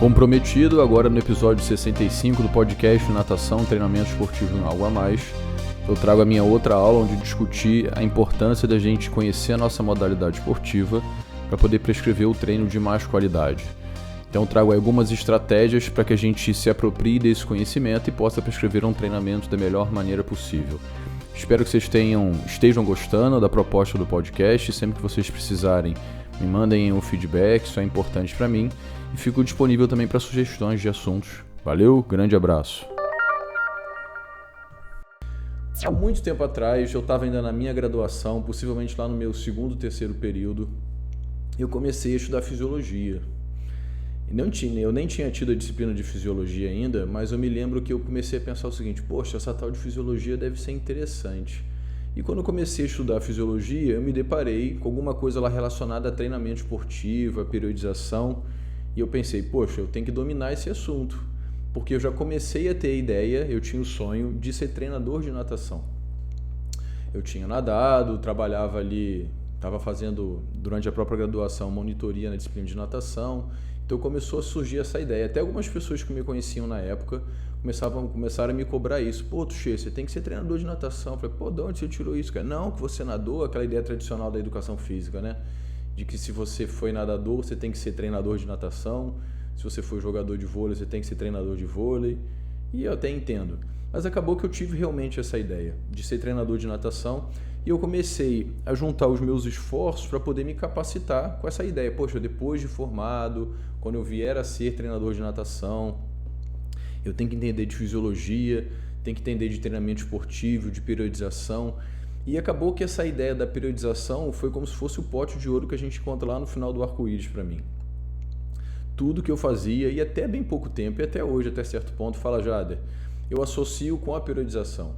Como prometido, agora no episódio 65 do podcast Natação, Treinamento Esportivo em Algo a Mais, eu trago a minha outra aula onde discuti a importância da gente conhecer a nossa modalidade esportiva para poder prescrever o treino de mais qualidade. Então eu trago algumas estratégias para que a gente se aproprie desse conhecimento e possa prescrever um treinamento da melhor maneira possível. Espero que vocês estejam gostando da proposta do podcast. Sempre que vocês precisarem, me mandem um feedback, isso é importante para mim. E fico disponível também para sugestões de assuntos. Valeu, grande abraço. Há muito tempo atrás, eu estava ainda na minha graduação, possivelmente lá no meu segundo, terceiro período, eu comecei a estudar fisiologia. Eu nem tinha tido a disciplina de fisiologia ainda, mas eu me lembro que eu comecei a pensar o seguinte: poxa, essa tal de fisiologia deve ser interessante. E quando eu comecei a estudar fisiologia, eu me deparei com alguma coisa lá relacionada a treinamento esportivo, a periodização, e eu pensei, poxa, eu tenho que dominar esse assunto, porque eu já comecei a ter a ideia, eu tinha o sonho de ser treinador de natação. Eu tinha nadado, trabalhava ali, estava fazendo durante a própria graduação monitoria na disciplina de natação, então começou a surgir essa ideia. Até algumas pessoas que me conheciam na época começaram a me cobrar isso. Pô, Tuxê, você tem que ser treinador de natação. Eu falei, pô, de onde você tirou isso, cara? Não, que você nadou, aquela ideia tradicional da educação física, né? De que se você foi nadador, você tem que ser treinador de natação. Se você for jogador de vôlei, você tem que ser treinador de vôlei. E eu até entendo. Mas acabou que eu tive realmente essa ideia de ser treinador de natação. E eu comecei a juntar os meus esforços para poder me capacitar com essa ideia. Poxa, depois de formado, quando eu vier a ser treinador de natação, eu tenho que entender de fisiologia, tenho que entender de treinamento esportivo, de periodização. E acabou que essa ideia da periodização foi como se fosse o pote de ouro que a gente encontra lá no final do arco-íris para mim. Tudo que eu fazia, e até bem pouco tempo, e até hoje, até certo ponto, fala Jader, eu associo com a periodização.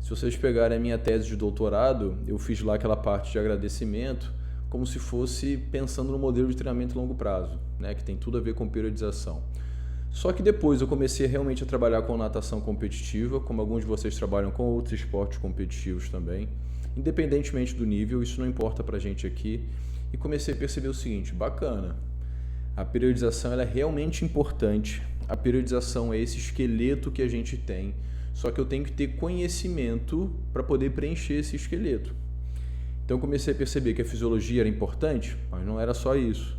Se vocês pegarem a minha tese de doutorado, eu fiz lá aquela parte de agradecimento, como se fosse pensando no modelo de treinamento a longo prazo, né, que tem tudo a ver com periodização. Só que depois eu comecei realmente a trabalhar com natação competitiva, como alguns de vocês trabalham com outros esportes competitivos também. Independentemente do nível, isso não importa pra gente aqui. E comecei a perceber o seguinte, bacana, a periodização ela é realmente importante. A periodização é esse esqueleto que a gente tem, só que eu tenho que ter conhecimento para poder preencher esse esqueleto. Então comecei a perceber que a fisiologia era importante, mas não era só isso.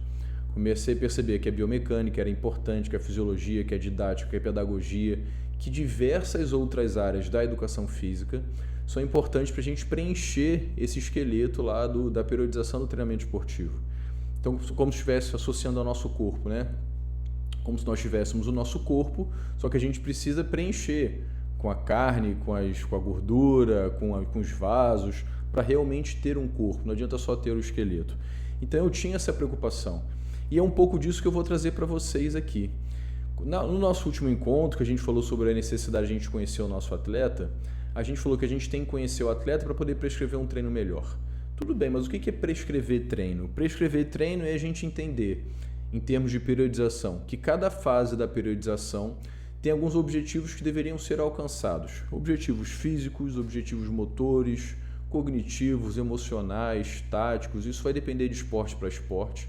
Comecei a perceber que a biomecânica era importante, que a fisiologia, que a didática, que a pedagogia, que diversas outras áreas da educação física são importantes para a gente preencher esse esqueleto lá da periodização do treinamento esportivo. Então, como se estivesse associando ao nosso corpo, né? Como se nós tivéssemos o nosso corpo, só que a gente precisa preencher com a carne, com a gordura, com os vasos, para realmente ter um corpo. Não adianta só ter o esqueleto. Então, eu tinha essa preocupação. E é um pouco disso que eu vou trazer para vocês aqui. No nosso último encontro, que a gente falou sobre a necessidade de a gente conhecer o nosso atleta, a gente falou que a gente tem que conhecer o atleta para poder prescrever um treino melhor. Tudo bem, mas o que é prescrever treino? Prescrever treino é a gente entender, em termos de periodização, que cada fase da periodização tem alguns objetivos que deveriam ser alcançados. Objetivos físicos, objetivos motores, cognitivos, emocionais, táticos. Isso vai depender de esporte para esporte.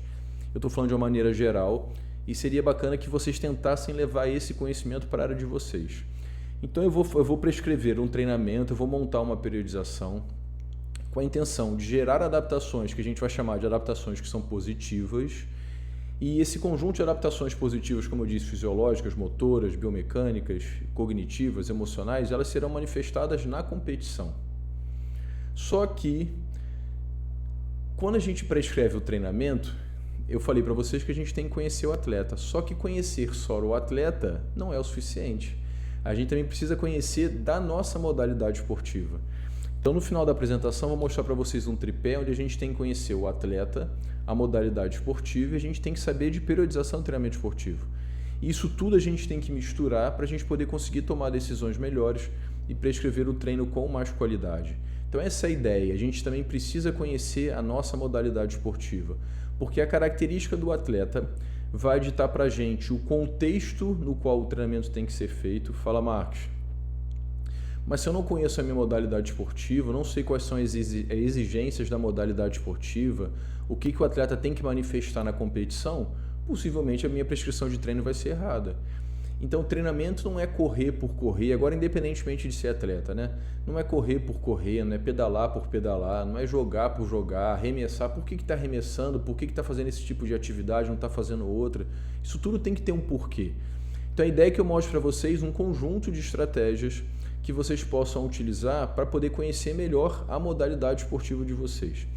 Eu estou falando de uma maneira geral e seria bacana que vocês tentassem levar esse conhecimento para a área de vocês. Então eu vou prescrever um treinamento, eu vou montar uma periodização com a intenção de gerar adaptações que a gente vai chamar de adaptações que são positivas, e esse conjunto de adaptações positivas, como eu disse, fisiológicas, motoras, biomecânicas, cognitivas, emocionais, elas serão manifestadas na competição. Só que quando a gente prescreve o treinamento, eu falei para vocês que a gente tem que conhecer o atleta, só que conhecer só o atleta não é o suficiente. A gente também precisa conhecer da nossa modalidade esportiva. Então, no final da apresentação, vou mostrar para vocês um tripé onde a gente tem que conhecer o atleta, a modalidade esportiva, e a gente tem que saber de periodização do treinamento esportivo. Isso tudo a gente tem que misturar para a gente poder conseguir tomar decisões melhores e prescrever o treino com mais qualidade. Então, essa é a ideia. A gente também precisa conhecer a nossa modalidade esportiva, porque a característica do atleta vai ditar para a gente o contexto no qual o treinamento tem que ser feito. Fala, Marcos. Mas se eu não conheço a minha modalidade esportiva, não sei quais são as exigências da modalidade esportiva, o que o atleta tem que manifestar na competição, possivelmente a minha prescrição de treino vai ser errada. Então, treinamento não é correr por correr, agora independentemente de ser atleta, né? Não é correr por correr, não é pedalar por pedalar, não é jogar por jogar, arremessar. Por que está arremessando? Por que está fazendo esse tipo de atividade, não está fazendo outra? Isso tudo tem que ter um porquê. Então, a ideia é que eu mostre para vocês um conjunto de estratégias que vocês possam utilizar para poder conhecer melhor a modalidade esportiva de vocês.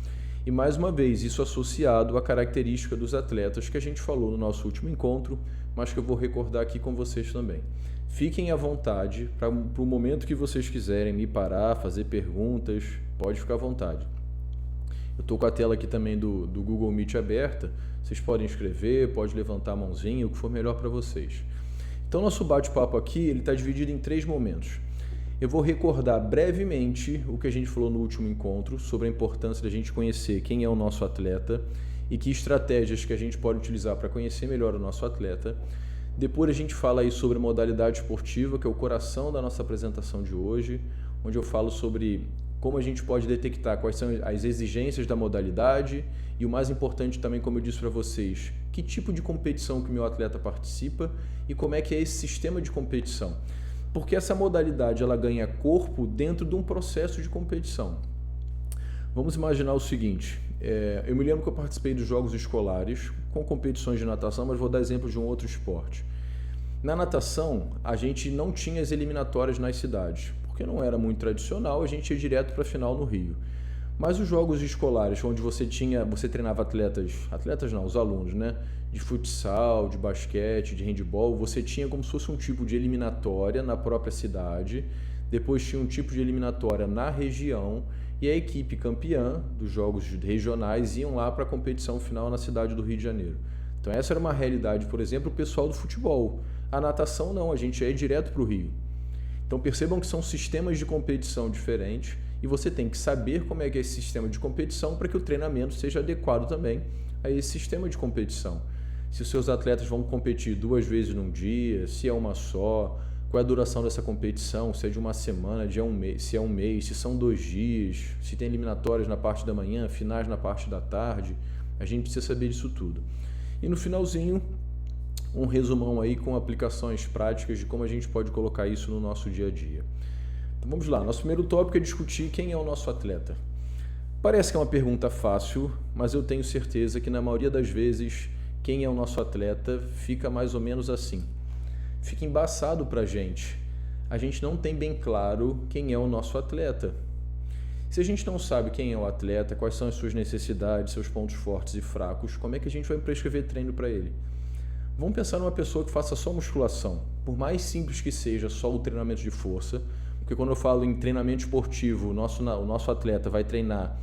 E mais uma vez, isso associado à característica dos atletas que a gente falou no nosso último encontro, mas que eu vou recordar aqui com vocês também. Fiquem à vontade para o momento que vocês quiserem me parar, fazer perguntas, pode ficar à vontade. Eu estou com a tela aqui também do Google Meet aberta, vocês podem escrever, pode levantar a mãozinha, o que for melhor para vocês. Então, nosso bate-papo aqui está dividido em 3 momentos. Eu vou recordar brevemente o que a gente falou no último encontro sobre a importância da gente conhecer quem é o nosso atleta e que estratégias que a gente pode utilizar para conhecer melhor o nosso atleta. Depois a gente fala aí sobre a modalidade esportiva, que é o coração da nossa apresentação de hoje, onde eu falo sobre como a gente pode detectar quais são as exigências da modalidade e o mais importante também, como eu disse para vocês, que tipo de competição que o meu atleta participa e como é que é esse sistema de competição. Porque essa modalidade ela ganha corpo dentro de um processo de competição. Vamos imaginar o seguinte, eu me lembro que eu participei dos jogos escolares com competições de natação, mas vou dar exemplo de um outro esporte. Na natação, a gente não tinha as eliminatórias nas cidades, porque não era muito tradicional, a gente ia direto para a final no Rio. Mas os jogos escolares, onde você treinava os alunos, né? De futsal, de basquete, de handebol, você tinha como se fosse um tipo de eliminatória na própria cidade, depois tinha um tipo de eliminatória na região e a equipe campeã dos jogos regionais iam lá para a competição final na cidade do Rio de Janeiro. Então essa era uma realidade, por exemplo, o pessoal do futebol. A natação não, a gente ia direto para o Rio. Então percebam que são sistemas de competição diferentes e você tem que saber como é que é esse sistema de competição para que o treinamento seja adequado também a esse sistema de competição. Se os seus atletas vão competir 2 vezes num dia, se é uma só, qual é a duração dessa competição, se é de uma semana, se é um mês, se são 2 dias, se tem eliminatórias na parte da manhã, finais na parte da tarde, a gente precisa saber disso tudo. E no finalzinho, um resumão aí com aplicações práticas de como a gente pode colocar isso no nosso dia a dia. Então vamos lá, nosso primeiro tópico é discutir quem é o nosso atleta. Parece que é uma pergunta fácil, mas eu tenho certeza que na maioria das vezes quem é o nosso atleta fica mais ou menos assim. Fica embaçado para a gente não tem bem claro quem é o nosso atleta. Se a gente não sabe quem é o atleta, quais são as suas necessidades, seus pontos fortes e fracos, como é que a gente vai prescrever treino para ele? Vamos pensar numa pessoa que faça só musculação. Por mais simples que seja só o treinamento de força, porque quando eu falo em treinamento esportivo, o nosso atleta vai treinar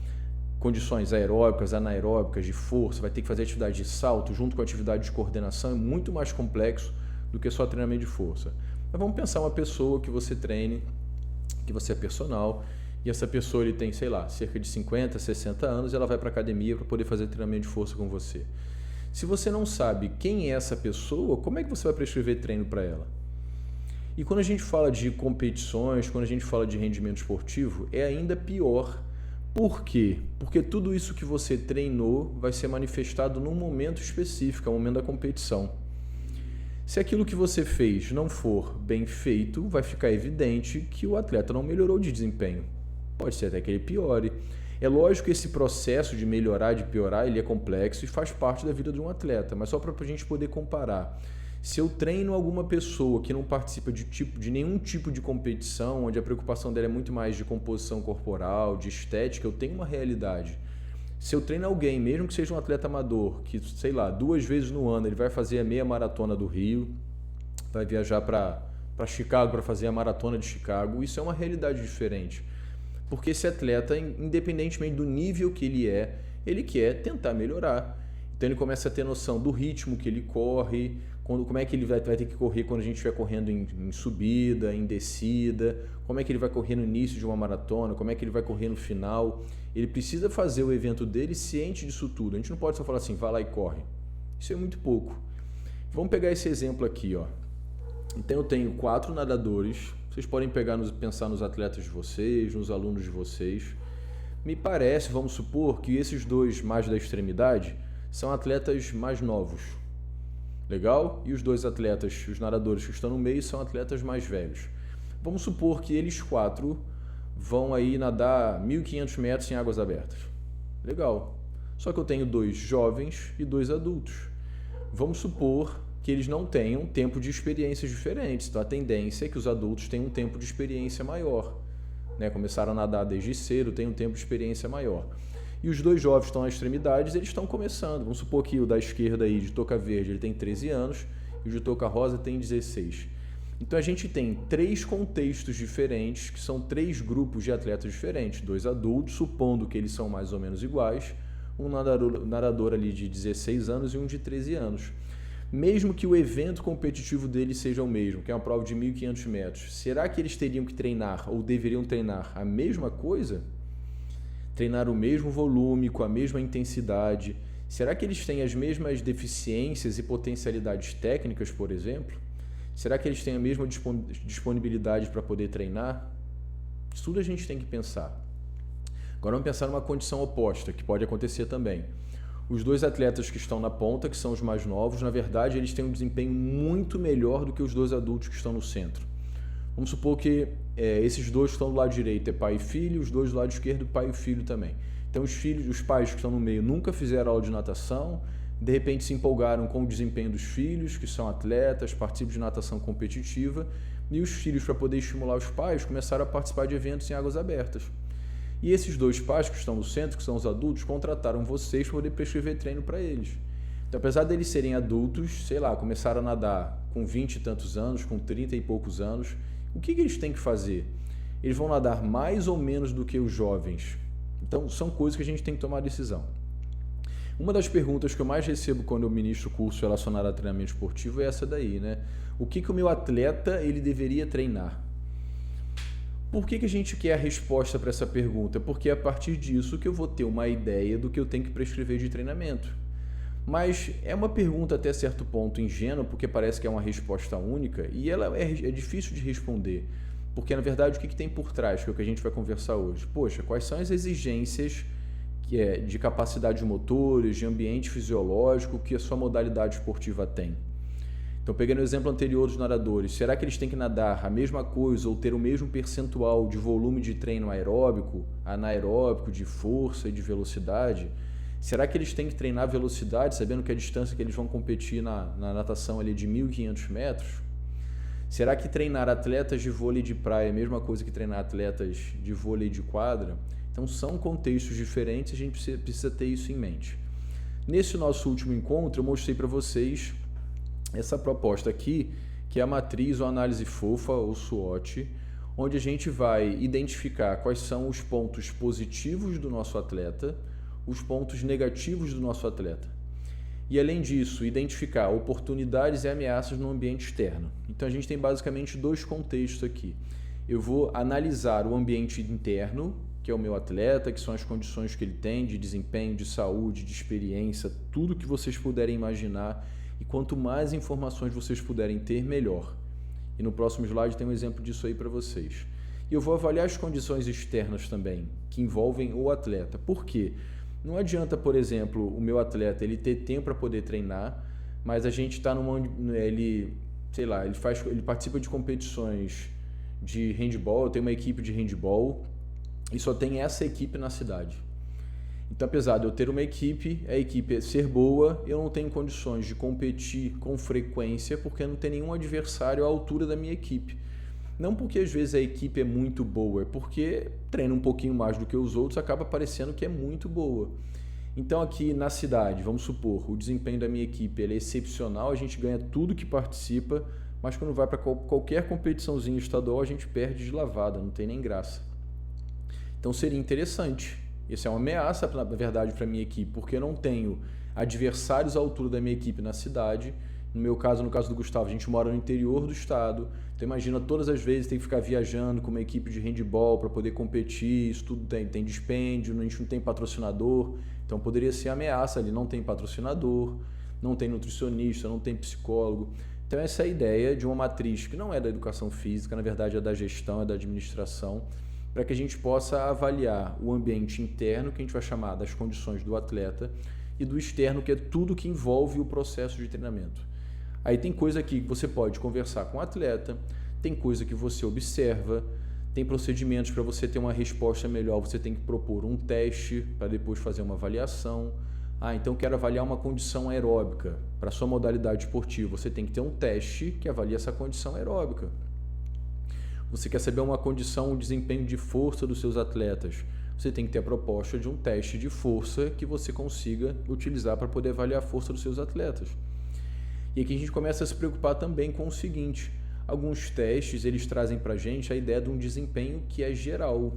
condições aeróbicas, anaeróbicas, de força, vai ter que fazer atividade de salto junto com atividade de coordenação, é muito mais complexo do que só treinamento de força. Mas vamos pensar uma pessoa que você treine, que você é personal, e essa pessoa ele tem, sei lá, cerca de 50, 60 anos, e ela vai para a academia para poder fazer treinamento de força com você. Se você não sabe quem é essa pessoa, como é que você vai prescrever treino para ela? E quando a gente fala de competições, quando a gente fala de rendimento esportivo, é ainda pior. Por quê? Porque tudo isso que você treinou vai ser manifestado num momento específico, é o momento da competição. Se aquilo que você fez não for bem feito, vai ficar evidente que o atleta não melhorou de desempenho. Pode ser até que ele piore. É lógico que esse processo de melhorar, de piorar, ele é complexo e faz parte da vida de um atleta, mas só para a gente poder comparar. Se eu treino alguma pessoa que não participa de nenhum tipo de competição, onde a preocupação dela é muito mais de composição corporal, de estética, eu tenho uma realidade. Se eu treino alguém, mesmo que seja um atleta amador, que, sei lá, 2 vezes no ano ele vai fazer a meia maratona do Rio, vai viajar para Chicago para fazer a maratona de Chicago, isso é uma realidade diferente. Porque esse atleta, independentemente do nível que ele quer tentar melhorar. Então ele começa a ter noção do ritmo que ele corre, como é que ele vai ter que correr quando a gente estiver correndo em subida, em descida, como é que ele vai correr no início de uma maratona, como é que ele vai correr no final. Ele precisa fazer o evento dele ciente disso tudo. A gente não pode só falar assim, vai lá e corre. Isso é muito pouco. Vamos pegar esse exemplo aqui, ó. Então eu tenho 4 nadadores. Vocês podem pensar nos atletas de vocês, nos alunos de vocês. Me parece, vamos supor, que esses 2 mais da extremidade são atletas mais novos. Legal? E os dois atletas, os nadadores que estão no meio, são atletas mais velhos. Vamos supor que eles 4 vão aí nadar 1.500 metros em águas abertas. Legal. Só que eu tenho 2 jovens e 2 adultos. Vamos supor que eles não tenham tempo de experiências diferentes. Então a tendência é que os adultos tenham um tempo de experiência maior. Né? Começaram a nadar desde cedo, têm um tempo de experiência maior. E os 2 jovens estão nas extremidades, eles estão começando. Vamos supor que o da esquerda aí, de touca verde, ele tem 13 anos e o de touca rosa tem 16. Então a gente tem 3 contextos diferentes, que são 3 grupos de atletas diferentes. 2 adultos, supondo que eles são mais ou menos iguais, um nadador ali de 16 anos e um de 13 anos. Mesmo que o evento competitivo deles seja o mesmo, que é uma prova de 1.500 metros, será que eles teriam que treinar ou deveriam treinar a mesma coisa? Treinar o mesmo volume, com a mesma intensidade? Será que eles têm as mesmas deficiências e potencialidades técnicas, por exemplo? Será que eles têm a mesma disponibilidade para poder treinar? Isso tudo a gente tem que pensar. Agora vamos pensar numa condição oposta, que pode acontecer também. Os 2 atletas que estão na ponta, que são os mais novos, na verdade eles têm um desempenho muito melhor do que os 2 adultos que estão no centro. Vamos supor que esses 2 que estão do lado direito é pai e filho, os 2 do lado esquerdo pai e filho também. Então os pais que estão no meio nunca fizeram aula de natação, de repente se empolgaram com o desempenho dos filhos, que são atletas, participam de natação competitiva, e os filhos, para poder estimular os pais, começaram a participar de eventos em águas abertas. E esses 2 pais que estão no centro, que são os adultos, contrataram vocês para poder prescrever treino para eles. Então, apesar deles serem adultos, sei lá, começaram a nadar com 20 e tantos anos, com 30 e poucos anos, o que eles têm que fazer? Eles vão nadar mais ou menos do que os jovens. Então, são coisas que a gente tem que tomar decisão. Uma das perguntas que eu mais recebo quando eu ministro curso relacionado a treinamento esportivo é essa daí, né? O que o meu atleta ele deveria treinar? Por que a gente quer a resposta para essa pergunta? Porque é a partir disso que eu vou ter uma ideia do que eu tenho que prescrever de treinamento. Mas é uma pergunta até certo ponto ingênua, porque parece que é uma resposta única, e ela é difícil de responder. Porque, na verdade, o que tem por trás, que é o que a gente vai conversar hoje? Poxa, quais são as exigências de capacidade de motores, de ambiente fisiológico que a sua modalidade esportiva tem? Então, pegando o exemplo anterior dos nadadores, será que eles têm que nadar a mesma coisa ou ter o mesmo percentual de volume de treino aeróbico, anaeróbico, de força e de velocidade? Será que eles têm que treinar velocidade, sabendo que a distância que eles vão competir na natação ali é de 1.500 metros? Será que treinar atletas de vôlei de praia é a mesma coisa que treinar atletas de vôlei de quadra? Então, são contextos diferentes e a gente precisa ter isso em mente. Nesse nosso último encontro, eu mostrei para vocês essa proposta aqui, que é a matriz ou análise fofa, ou SWOT, onde a gente vai identificar quais são os pontos positivos do nosso atleta, os pontos negativos do nosso atleta. E, além disso, identificar oportunidades e ameaças no ambiente externo. Então, a gente tem basicamente 2 contextos aqui. Eu vou analisar o ambiente interno, que é o meu atleta, que são as condições que ele tem de desempenho, de saúde, de experiência, tudo que vocês puderem imaginar. E quanto mais informações vocês puderem ter, melhor. E no próximo slide tem um exemplo disso aí para vocês. E eu vou avaliar as condições externas também, que envolvem o atleta. Por quê? Não adianta, por exemplo, o meu atleta ele ter tempo para poder treinar, mas a gente está ele participa de competições de handball, tem uma equipe de handball e só tem essa equipe na cidade. Então, apesar de eu ter uma equipe, a equipe ser boa, eu não tenho condições de competir com frequência porque não tem nenhum adversário à altura da minha equipe. Não porque às vezes a equipe é muito boa, é porque treina um pouquinho mais do que os outros, acaba parecendo que é muito boa. Então aqui na cidade, vamos supor, o desempenho da minha equipe ele é excepcional, a gente ganha tudo que participa, mas quando vai para qualquer competiçãozinha estadual a gente perde de lavada, não tem nem graça. Então seria interessante. Isso é uma ameaça, na verdade, para a minha equipe, porque eu não tenho adversários à altura da minha equipe na cidade. No caso do Gustavo, a gente mora no interior do estado, então imagina todas as vezes tem que ficar viajando com uma equipe de handball para poder competir, isso tudo tem dispêndio, a gente não tem patrocinador, então poderia ser ameaça ali, não tem patrocinador, não tem nutricionista, não tem psicólogo. Então essa é a ideia de uma matriz que não é da educação física, na verdade é da gestão, é da administração, para que a gente possa avaliar o ambiente interno, que a gente vai chamar das condições do atleta, e do externo, que é tudo que envolve o processo de treinamento. Aí tem coisa aqui que você pode conversar com o atleta, tem coisa que você observa, tem procedimentos para você ter uma resposta melhor, você tem que propor um teste para depois fazer uma avaliação. Então quero avaliar uma condição aeróbica para sua modalidade esportiva. Você tem que ter um teste que avalie essa condição aeróbica. Você quer saber uma condição, um desempenho de força dos seus atletas. Você tem que ter a proposta de um teste de força que você consiga utilizar para poder avaliar a força dos seus atletas. E aqui a gente começa a se preocupar também com o seguinte: alguns testes eles trazem para a gente a ideia de um desempenho que é geral.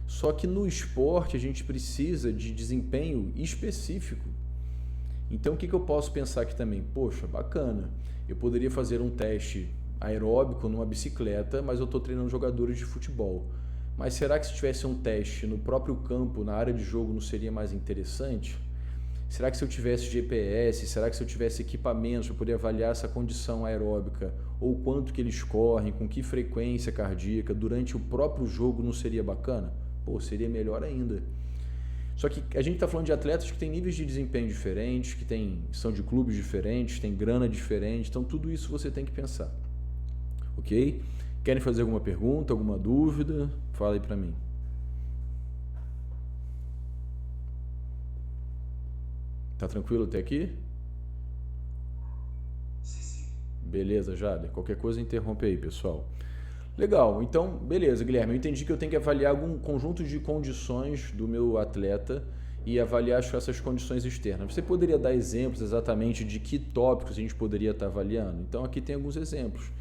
Só que no esporte a gente precisa de desempenho específico. Então o que eu posso pensar aqui também? Poxa, bacana, eu poderia fazer um teste aeróbico numa bicicleta, mas eu estou treinando jogadores de futebol. Mas será que se tivesse um teste no próprio campo, na área de jogo, não seria mais interessante? Será que se eu tivesse GPS, será que se eu tivesse equipamentos para poder avaliar essa condição aeróbica, ou quanto que eles correm, com que frequência cardíaca, durante o próprio jogo não seria bacana? Seria melhor ainda. Só que a gente está falando de atletas que têm níveis de desempenho diferentes, são de clubes diferentes, têm grana diferente, então tudo isso você tem que pensar. Ok? Querem fazer alguma pergunta, alguma dúvida? Fala aí para mim. Tá tranquilo até aqui? Sim. Beleza, Jader. Qualquer coisa interrompe aí, pessoal. Legal, então, beleza, Guilherme, eu entendi que eu tenho que avaliar algum conjunto de condições do meu atleta e avaliar essas condições externas. Você poderia dar exemplos exatamente de que tópicos a gente poderia estar avaliando? Então, aqui tem alguns exemplos.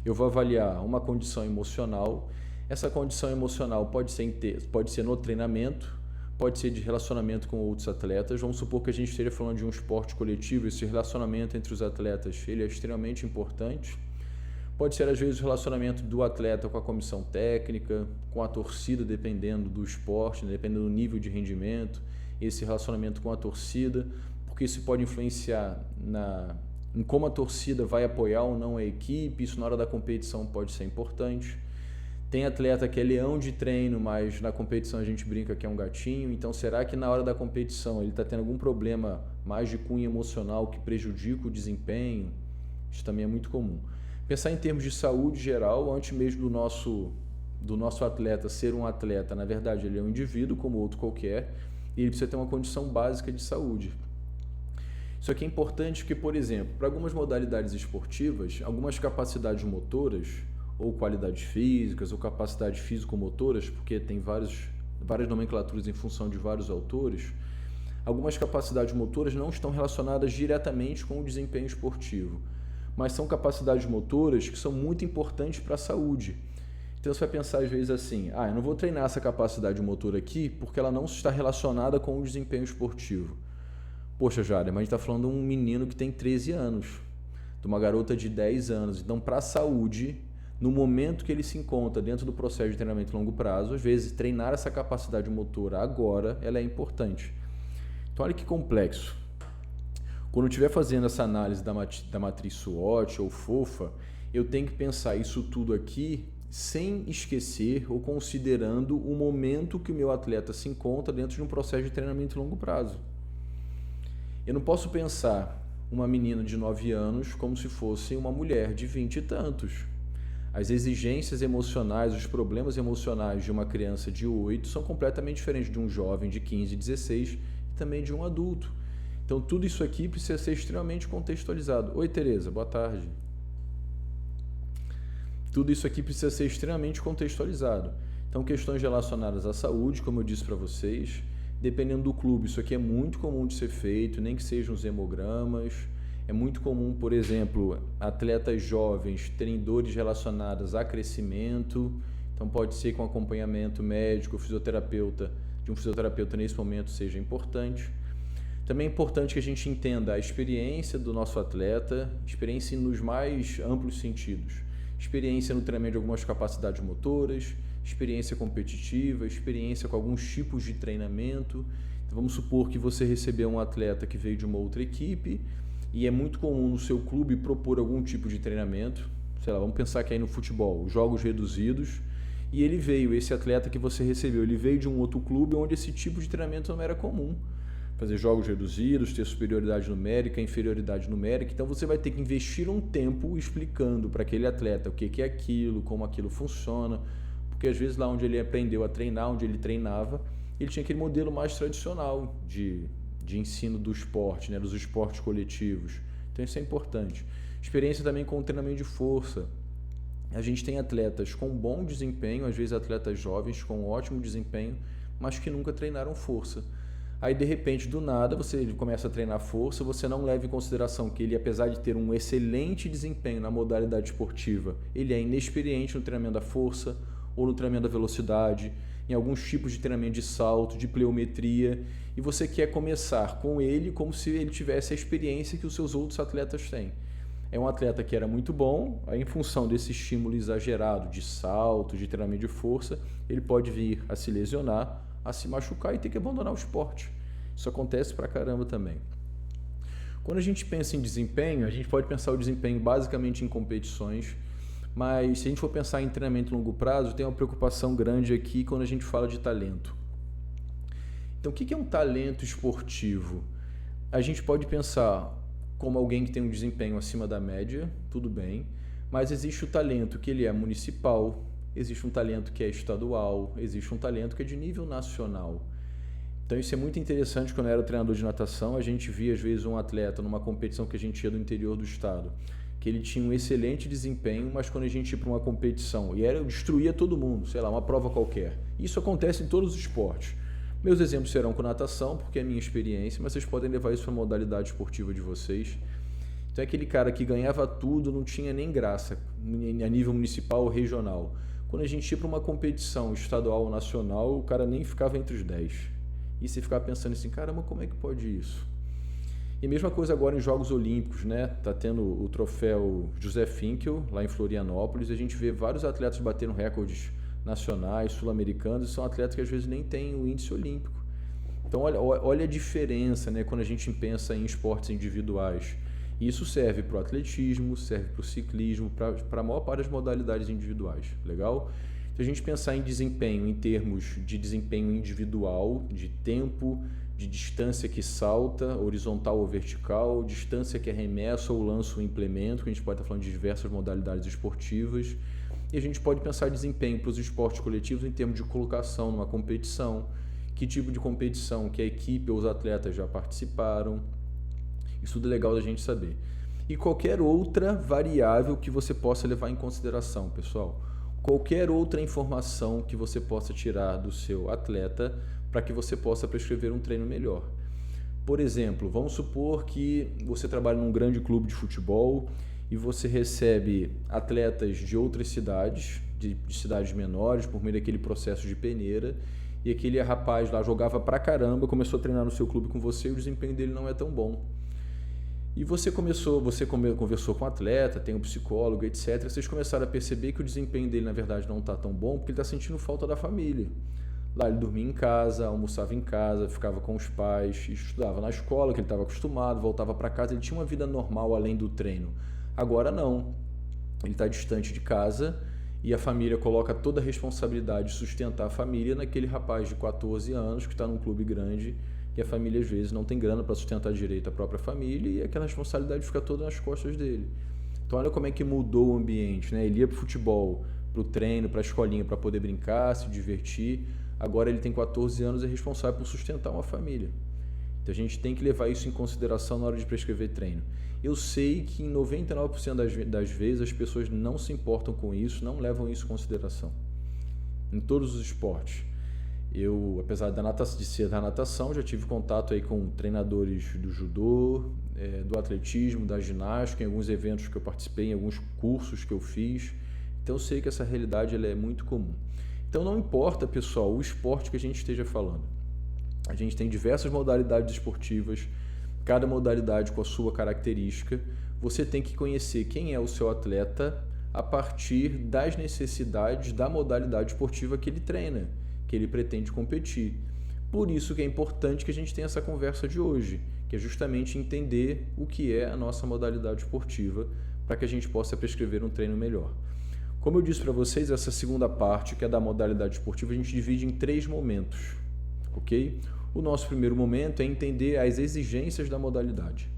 Eu vou avaliar uma condição emocional. Essa condição emocional pode ser no treinamento, pode ser de relacionamento com outros atletas. Vamos supor que a gente esteja falando de um esporte coletivo, esse relacionamento entre os atletas ele é extremamente importante. Pode ser, às vezes, o relacionamento do atleta com a comissão técnica, com a torcida, dependendo do esporte, dependendo do nível de rendimento, esse relacionamento com a torcida, porque isso pode influenciar em como a torcida vai apoiar ou não a equipe, isso na hora da competição pode ser importante. Tem atleta que é leão de treino, mas na competição a gente brinca que é um gatinho, então será que na hora da competição ele está tendo algum problema mais de cunho emocional que prejudica o desempenho? Isso também é muito comum. Pensar em termos de saúde geral, antes mesmo do nosso atleta ser um atleta, na verdade ele é um indivíduo como outro qualquer e ele precisa ter uma condição básica de saúde. Isso aqui é importante porque, por exemplo, para algumas modalidades esportivas, algumas capacidades motoras ou qualidades físicas ou capacidades físico-motoras, porque tem várias nomenclaturas em função de vários autores, algumas capacidades motoras não estão relacionadas diretamente com o desempenho esportivo, mas são capacidades motoras que são muito importantes para a saúde. Então você vai pensar às vezes assim, eu não vou treinar essa capacidade motora aqui porque ela não está relacionada com o desempenho esportivo. Poxa, Jária, mas a gente está falando de um menino que tem 13 anos, de uma garota de 10 anos. Então, para a saúde, no momento que ele se encontra dentro do processo de treinamento a longo prazo, às vezes treinar essa capacidade motora agora, ela é importante. Então, olha que complexo. Quando eu estiver fazendo essa análise da matriz SWOT ou FOFA, eu tenho que pensar isso tudo aqui sem esquecer ou considerando o momento que o meu atleta se encontra dentro de um processo de treinamento a longo prazo. Eu não posso pensar uma menina de 9 anos como se fosse uma mulher de 20 e tantos. As exigências emocionais, os problemas emocionais de uma criança de 8 são completamente diferentes de um jovem de 15, 16 e também de um adulto. Então, tudo isso aqui precisa ser extremamente contextualizado. Oi, Tereza, boa tarde. Tudo isso aqui precisa ser extremamente contextualizado. Então, questões relacionadas à saúde, como eu disse para vocês, dependendo do clube, isso aqui é muito comum de ser feito, nem que sejam os hemogramas. É muito comum, por exemplo, atletas jovens terem dores relacionadas a crescimento. Então, pode ser que um acompanhamento médico, de um fisioterapeuta nesse momento seja importante. Também é importante que a gente entenda a experiência do nosso atleta, experiência nos mais amplos sentidos. Experiência no treinamento de algumas capacidades motoras, experiência competitiva, experiência com alguns tipos de treinamento. Então, vamos supor que você recebeu um atleta que veio de uma outra equipe e é muito comum no seu clube propor algum tipo de treinamento. Sei lá, vamos pensar que aí no futebol, jogos reduzidos, e esse atleta que você recebeu, ele veio de um outro clube onde esse tipo de treinamento não era comum. fazer jogos reduzidos, ter superioridade numérica, inferioridade numérica. Então você vai ter que investir um tempo explicando para aquele atleta o que é aquilo, como aquilo funciona, porque às vezes lá onde ele aprendeu a treinar, onde ele treinava, ele tinha aquele modelo mais tradicional de ensino do esporte, né, dos esportes coletivos. Então isso é importante. Experiência também com o treinamento de força. A gente tem atletas com bom desempenho, às vezes atletas jovens com ótimo desempenho, mas que nunca treinaram força. Aí de repente, do nada, você começa a treinar força, você não leva em consideração que ele, apesar de ter um excelente desempenho na modalidade esportiva, ele é inexperiente no treinamento da força ou no treinamento da velocidade, em alguns tipos de treinamento de salto, de pliometria, e você quer começar com ele como se ele tivesse a experiência que os seus outros atletas têm. É um atleta que era muito bom, aí em função desse estímulo exagerado de salto, de treinamento de força, ele pode vir a se lesionar, a se machucar e ter que abandonar o esporte. Isso acontece pra caramba também. Quando a gente pensa em desempenho, a gente pode pensar o desempenho basicamente em competições, mas se a gente for pensar em treinamento a longo prazo, tem uma preocupação grande aqui quando a gente fala de talento. Então, o que é um talento esportivo? A gente pode pensar como alguém que tem um desempenho acima da média, tudo bem, mas existe o talento que ele é municipal, existe um talento que é estadual, existe um talento que é de nível nacional. Então isso é muito interessante. Quando eu era treinador de natação, a gente via às vezes um atleta numa competição que a gente ia do interior do estado, que ele tinha um excelente desempenho, mas quando a gente ia para uma competição, destruía todo mundo, sei lá, uma prova qualquer. Isso acontece em todos os esportes. Meus exemplos serão com natação, porque é a minha experiência, mas vocês podem levar isso para a modalidade esportiva de vocês. Então é aquele cara que ganhava tudo, não tinha nem graça, a nível municipal ou regional. Quando a gente ia para uma competição estadual ou nacional, o cara nem ficava entre os 10. E você ficava pensando assim, caramba, como é que pode isso? E a mesma coisa agora em Jogos Olímpicos, né? Tá tendo o troféu José Finkel, lá em Florianópolis, e a gente vê vários atletas batendo recordes nacionais, sul-americanos, e são atletas que às vezes nem têm o índice olímpico. Então olha a diferença, né, quando a gente pensa em esportes individuais. E isso serve para o atletismo, serve para o ciclismo, para a maior parte das modalidades individuais. Legal? Se a gente pensar em desempenho em termos de desempenho individual, de tempo, de distância que salta, horizontal ou vertical, distância que arremessa ou lança o implemento, que a gente pode estar falando de diversas modalidades esportivas. E a gente pode pensar desempenho para os esportes coletivos em termos de colocação numa competição, que tipo de competição que a equipe ou os atletas já participaram. Isso tudo é legal da gente saber. E qualquer outra variável que você possa levar em consideração, pessoal. Qualquer outra informação que você possa tirar do seu atleta para que você possa prescrever um treino melhor. Por exemplo, vamos supor que você trabalha num grande clube de futebol e você recebe atletas de outras cidades, de cidades menores, por meio daquele processo de peneira, e aquele rapaz lá jogava pra caramba, começou a treinar no seu clube com você e o desempenho dele não é tão bom. E você conversou com o atleta, tem um psicólogo, etc. Vocês começaram a perceber que o desempenho dele, na verdade, não está tão bom porque ele está sentindo falta da família. Lá ele dormia em casa, almoçava em casa, ficava com os pais, estudava na escola, que ele estava acostumado, voltava para casa, ele tinha uma vida normal além do treino. Agora não, ele está distante de casa e a família coloca toda a responsabilidade de sustentar a família naquele rapaz de 14 anos que está num clube grande e a família às vezes não tem grana para sustentar direito a própria família e aquela responsabilidade fica toda nas costas dele. Então olha como é que mudou o ambiente, né? Ele ia para o futebol, para o treino, para a escolinha para poder brincar, se divertir. Agora ele tem 14 anos e é responsável por sustentar uma família. Então a gente tem que levar isso em consideração na hora de prescrever treino. Eu sei que em 99% das vezes as pessoas não se importam com isso, não levam isso em consideração. Em todos os esportes. Eu, apesar de ser da natação, já tive contato aí com treinadores do judô, do atletismo, da ginástica, em alguns eventos que eu participei, em alguns cursos que eu fiz. Então eu sei que essa realidade ela é muito comum. Então não importa, pessoal, o esporte que a gente esteja falando. A gente tem diversas modalidades esportivas, cada modalidade com a sua característica. Você tem que conhecer quem é o seu atleta a partir das necessidades da modalidade esportiva que ele treina, que ele pretende competir. Por isso que é importante que a gente tenha essa conversa de hoje, que é justamente entender o que é a nossa modalidade esportiva para que a gente possa prescrever um treino melhor. Como eu disse para vocês, essa segunda parte, que é da modalidade esportiva, a gente divide em 3 momentos, ok? O nosso primeiro momento é entender as exigências da modalidade.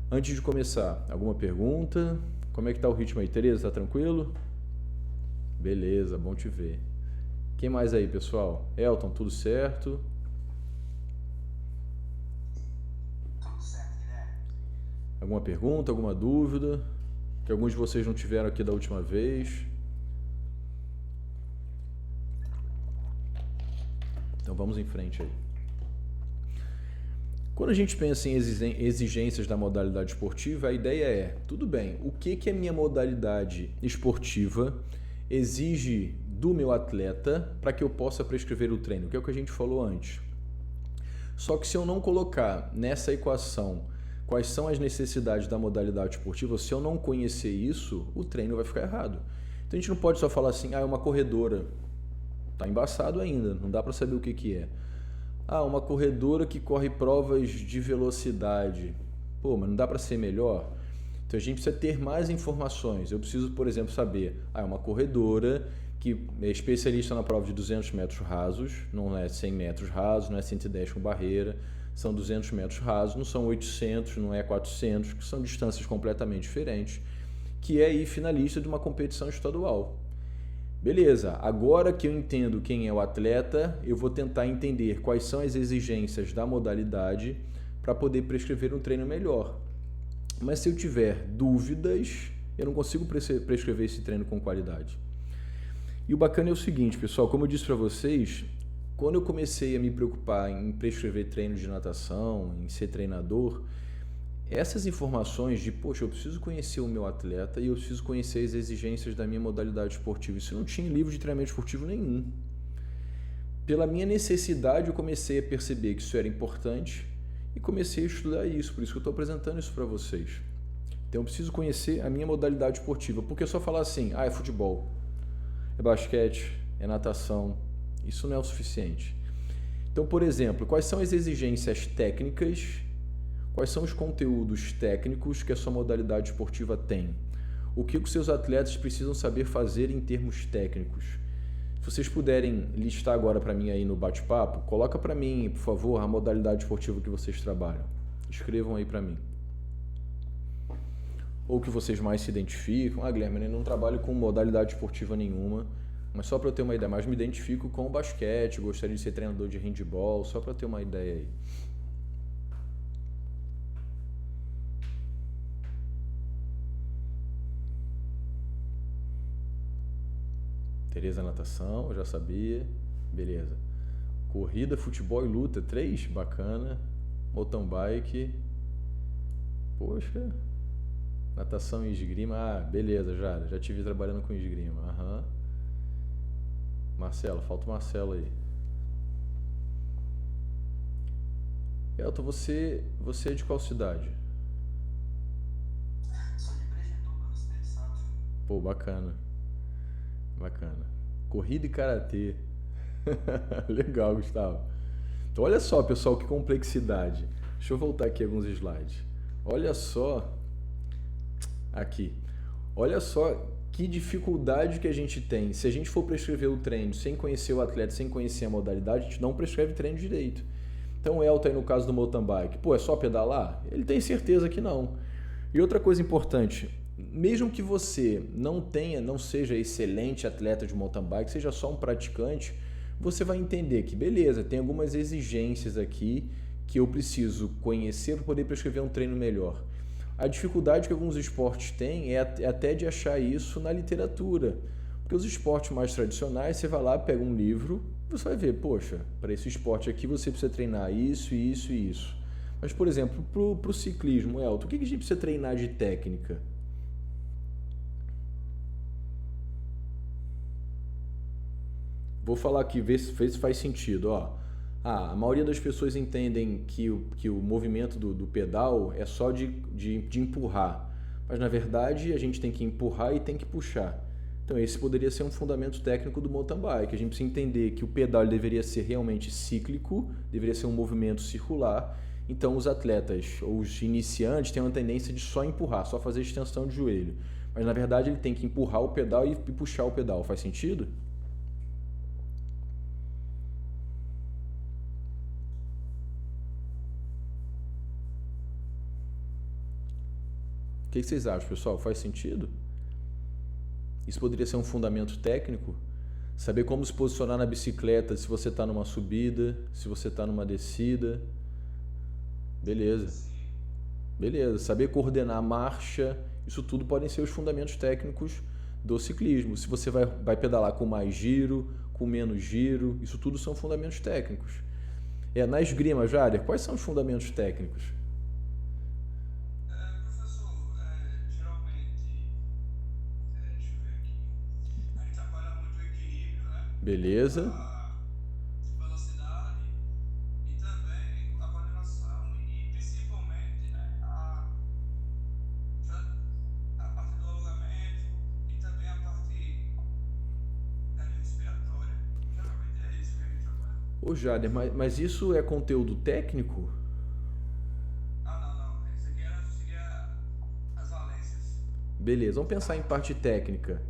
Antes de começar, alguma pergunta? Como é que tá o ritmo aí, Tereza? Tá tranquilo? Beleza, bom te ver. Quem mais aí, pessoal? Elton, tudo certo? Tudo certo, Guilherme. Alguma pergunta, alguma dúvida? Que alguns de vocês não tiveram aqui da última vez. Então vamos em frente aí. Quando a gente pensa em exigências da modalidade esportiva, a ideia é, tudo bem, o que a minha modalidade esportiva exige do meu atleta para que eu possa prescrever o treino, que é o que a gente falou antes. Só que se eu não colocar nessa equação quais são as necessidades da modalidade esportiva, se eu não conhecer isso, o treino vai ficar errado. Então a gente não pode só falar assim, é uma corredora. Tá embaçado ainda, não dá para saber o que é. Uma corredora que corre provas de velocidade. Pô, mas não dá para ser melhor? Então a gente precisa ter mais informações. Eu preciso, por exemplo, saber, é uma corredora que é especialista na prova de 200 metros rasos, não é 100 metros rasos, não é 110 com barreira, são 200 metros rasos, não são 800, não é 400, que são distâncias completamente diferentes, que é aí finalista de uma competição estadual. Beleza, agora que eu entendo quem é o atleta, eu vou tentar entender quais são as exigências da modalidade para poder prescrever um treino melhor. Mas se eu tiver dúvidas, eu não consigo prescrever esse treino com qualidade. E o bacana é o seguinte, pessoal, como eu disse para vocês, quando eu comecei a me preocupar em prescrever treino de natação, em ser treinador, essas informações de, poxa, eu preciso conhecer o meu atleta e eu preciso conhecer as exigências da minha modalidade esportiva. Isso não tinha em livro de treinamento esportivo nenhum. Pela minha necessidade, eu comecei a perceber que isso era importante e comecei a estudar isso. Por isso que eu estou apresentando isso para vocês. Então, eu preciso conhecer a minha modalidade esportiva. Porque só falar assim, é futebol, é basquete, é natação, isso não é o suficiente. Então, por exemplo, quais são as exigências técnicas? Quais são os conteúdos técnicos que a sua modalidade esportiva tem? O que os seus atletas precisam saber fazer em termos técnicos? Se vocês puderem listar agora para mim aí no bate-papo, coloca para mim, por favor, a modalidade esportiva que vocês trabalham. Escrevam aí para mim. Ou que vocês mais se identificam. Guilherme, eu não trabalho com modalidade esportiva nenhuma, mas só para eu ter uma ideia, mas me identifico com o basquete, gostaria de ser treinador de handebol, só para ter uma ideia aí. Tereza, natação, eu já sabia. Beleza. Corrida, futebol e luta, 3, bacana. Mountain bike. Poxa. Natação e esgrima, beleza, já te vi trabalhando com esgrima. Aham. Marcelo, falta o Marcelo aí. Elton, você é de qual cidade? Sou de Brejetuba, no Espírito Santo. Pô, bacana. Bacana. Corrida e karatê. Legal, Gustavo. Então, olha só, pessoal, que complexidade. Deixa eu voltar aqui alguns slides. Olha só. Aqui. Olha só que dificuldade que a gente tem. Se a gente for prescrever o treino sem conhecer o atleta, sem conhecer a modalidade, a gente não prescreve treino direito. Então, o Elton aí no caso do mountain bike, pô, é só pedalar? Ele tem certeza que não. E outra coisa importante, mesmo que você não seja excelente atleta de mountain bike, seja só um praticante, você vai entender que, beleza, tem algumas exigências aqui que eu preciso conhecer para poder prescrever um treino melhor. A dificuldade que alguns esportes têm é até de achar isso na literatura. Porque os esportes mais tradicionais, você vai lá, pega um livro, você vai ver, poxa, para esse esporte aqui você precisa treinar isso, isso e isso. Mas, por exemplo, para o ciclismo, Elton, o que a gente precisa treinar de técnica? Vou falar aqui, ver se faz sentido. A maioria das pessoas entendem que o movimento do pedal é só de empurrar. Mas, na verdade, a gente tem que empurrar e tem que puxar. Então, esse poderia ser um fundamento técnico do mountain bike. A gente precisa entender que o pedal deveria ser realmente cíclico, deveria ser um movimento circular. Então, os atletas ou os iniciantes têm uma tendência de só empurrar, só fazer extensão de joelho. Mas, na verdade, ele tem que empurrar o pedal e puxar o pedal. Faz sentido? O que vocês acham, pessoal? Faz sentido? Isso poderia ser um fundamento técnico? Saber como se posicionar na bicicleta se você está numa subida, se você está numa descida. Beleza. Beleza. Saber coordenar a marcha, isso tudo podem ser os fundamentos técnicos do ciclismo. Se você vai pedalar com mais giro, com menos giro, isso tudo são fundamentos técnicos. Na esgrima, Jader, quais são os fundamentos técnicos? Professor, geralmente, deixa eu ver aqui, a gente trabalha muito o equilíbrio, né? Beleza. A velocidade e também a coordenação e principalmente, né, a parte do alongamento e também a parte respiratória. Geralmente é isso que a gente trabalha. Ô Jader, mas isso é conteúdo técnico? Não. Isso aqui seria as valências. Beleza, vamos pensar em parte técnica.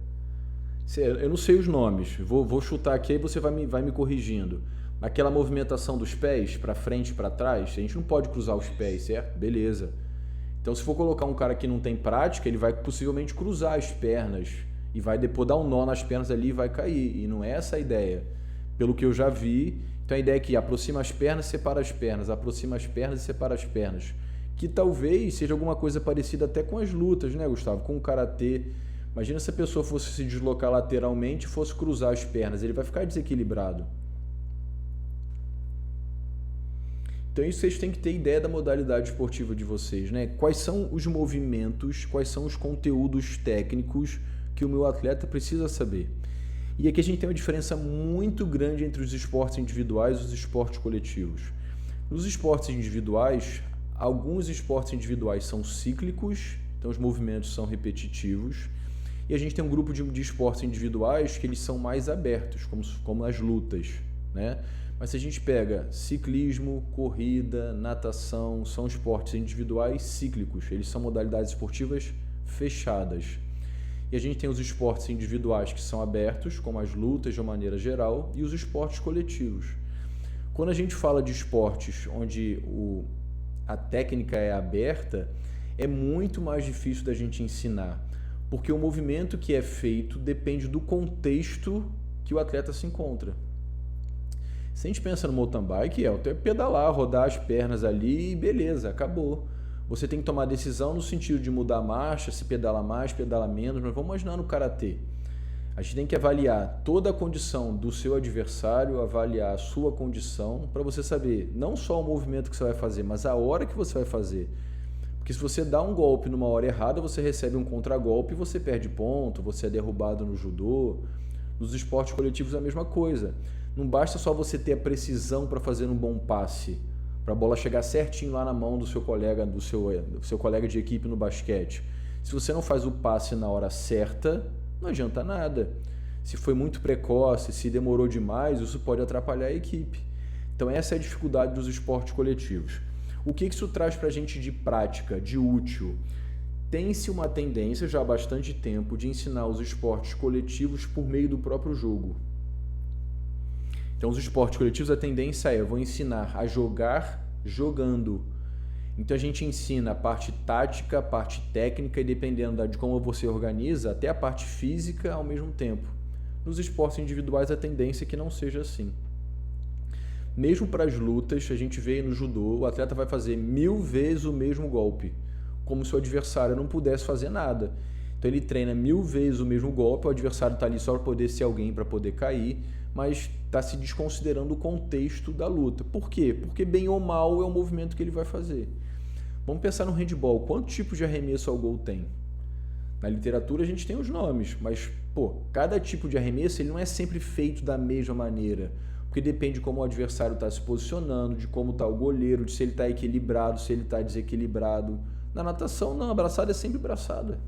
Eu não sei os nomes, vou chutar aqui e você vai me corrigindo. Aquela movimentação dos pés para frente e para trás, a gente não pode cruzar os pés, certo? Beleza. Então, se for colocar um cara que não tem prática, ele vai possivelmente cruzar as pernas e vai depois dar um nó nas pernas ali e vai cair. E não é essa a ideia. Pelo que eu já vi, então a ideia é que aproxima as pernas, separa as pernas, aproxima as pernas e separa as pernas. Que talvez seja alguma coisa parecida até com as lutas, né, Gustavo? Com o karatê. Imagina se a pessoa fosse se deslocar lateralmente e fosse cruzar as pernas, ele vai ficar desequilibrado. Então isso vocês têm que ter ideia da modalidade esportiva de vocês, né? Quais são os movimentos, quais são os conteúdos técnicos que o meu atleta precisa saber. E aqui a gente tem uma diferença muito grande entre os esportes individuais e os esportes coletivos. Nos esportes individuais, alguns esportes individuais são cíclicos, então os movimentos são repetitivos. E a gente tem um grupo de esportes individuais que eles são mais abertos, como as lutas, né? Mas se a gente pega ciclismo, corrida, natação, são esportes individuais cíclicos, eles são modalidades esportivas fechadas. E a gente tem os esportes individuais que são abertos, como as lutas de uma maneira geral, e os esportes coletivos. Quando a gente fala de esportes onde a técnica é aberta, é muito mais difícil da gente ensinar, porque o movimento que é feito depende do contexto que o atleta se encontra. Se a gente pensa no mountain bike, é pedalar, rodar as pernas ali e beleza, acabou. Você tem que tomar decisão no sentido de mudar a marcha, se pedala mais, pedala menos, mas vamos imaginar no karatê. A gente tem que avaliar toda a condição do seu adversário, avaliar a sua condição, para você saber não só o movimento que você vai fazer, mas a hora que você vai fazer. Porque se você dá um golpe numa hora errada, você recebe um contragolpe e você perde ponto, você é derrubado no judô. Nos esportes coletivos é a mesma coisa. Não basta só você ter a precisão para fazer um bom passe, para a bola chegar certinho lá na mão do seu colega de equipe no basquete. Se você não faz o passe na hora certa, não adianta nada. Se foi muito precoce, se demorou demais, isso pode atrapalhar a equipe. Então essa é a dificuldade dos esportes coletivos. O que isso traz para a gente de prática, de útil? Tem-se uma tendência já há bastante tempo de ensinar os esportes coletivos por meio do próprio jogo. Então, os esportes coletivos, a tendência é, eu vou ensinar a jogar jogando. Então, a gente ensina a parte tática, a parte técnica e dependendo de como você organiza, até a parte física ao mesmo tempo. Nos esportes individuais, a tendência é que não seja assim. Mesmo para as lutas, a gente vê no judô, o atleta vai fazer 1000 vezes o mesmo golpe, como se o adversário não pudesse fazer nada. Então, ele treina 1000 vezes o mesmo golpe, o adversário está ali só para poder ser alguém, para poder cair, mas está se desconsiderando o contexto da luta. Por quê? Porque bem ou mal é o movimento que ele vai fazer. Vamos pensar no handball. Quantos tipos de arremesso ao gol tem? Na literatura a gente tem os nomes, mas cada tipo de arremesso ele não é sempre feito da mesma maneira, porque depende de como o adversário está se posicionando, de como está o goleiro, de se ele está equilibrado, se ele está desequilibrado. Na natação não, a braçada é sempre braçada.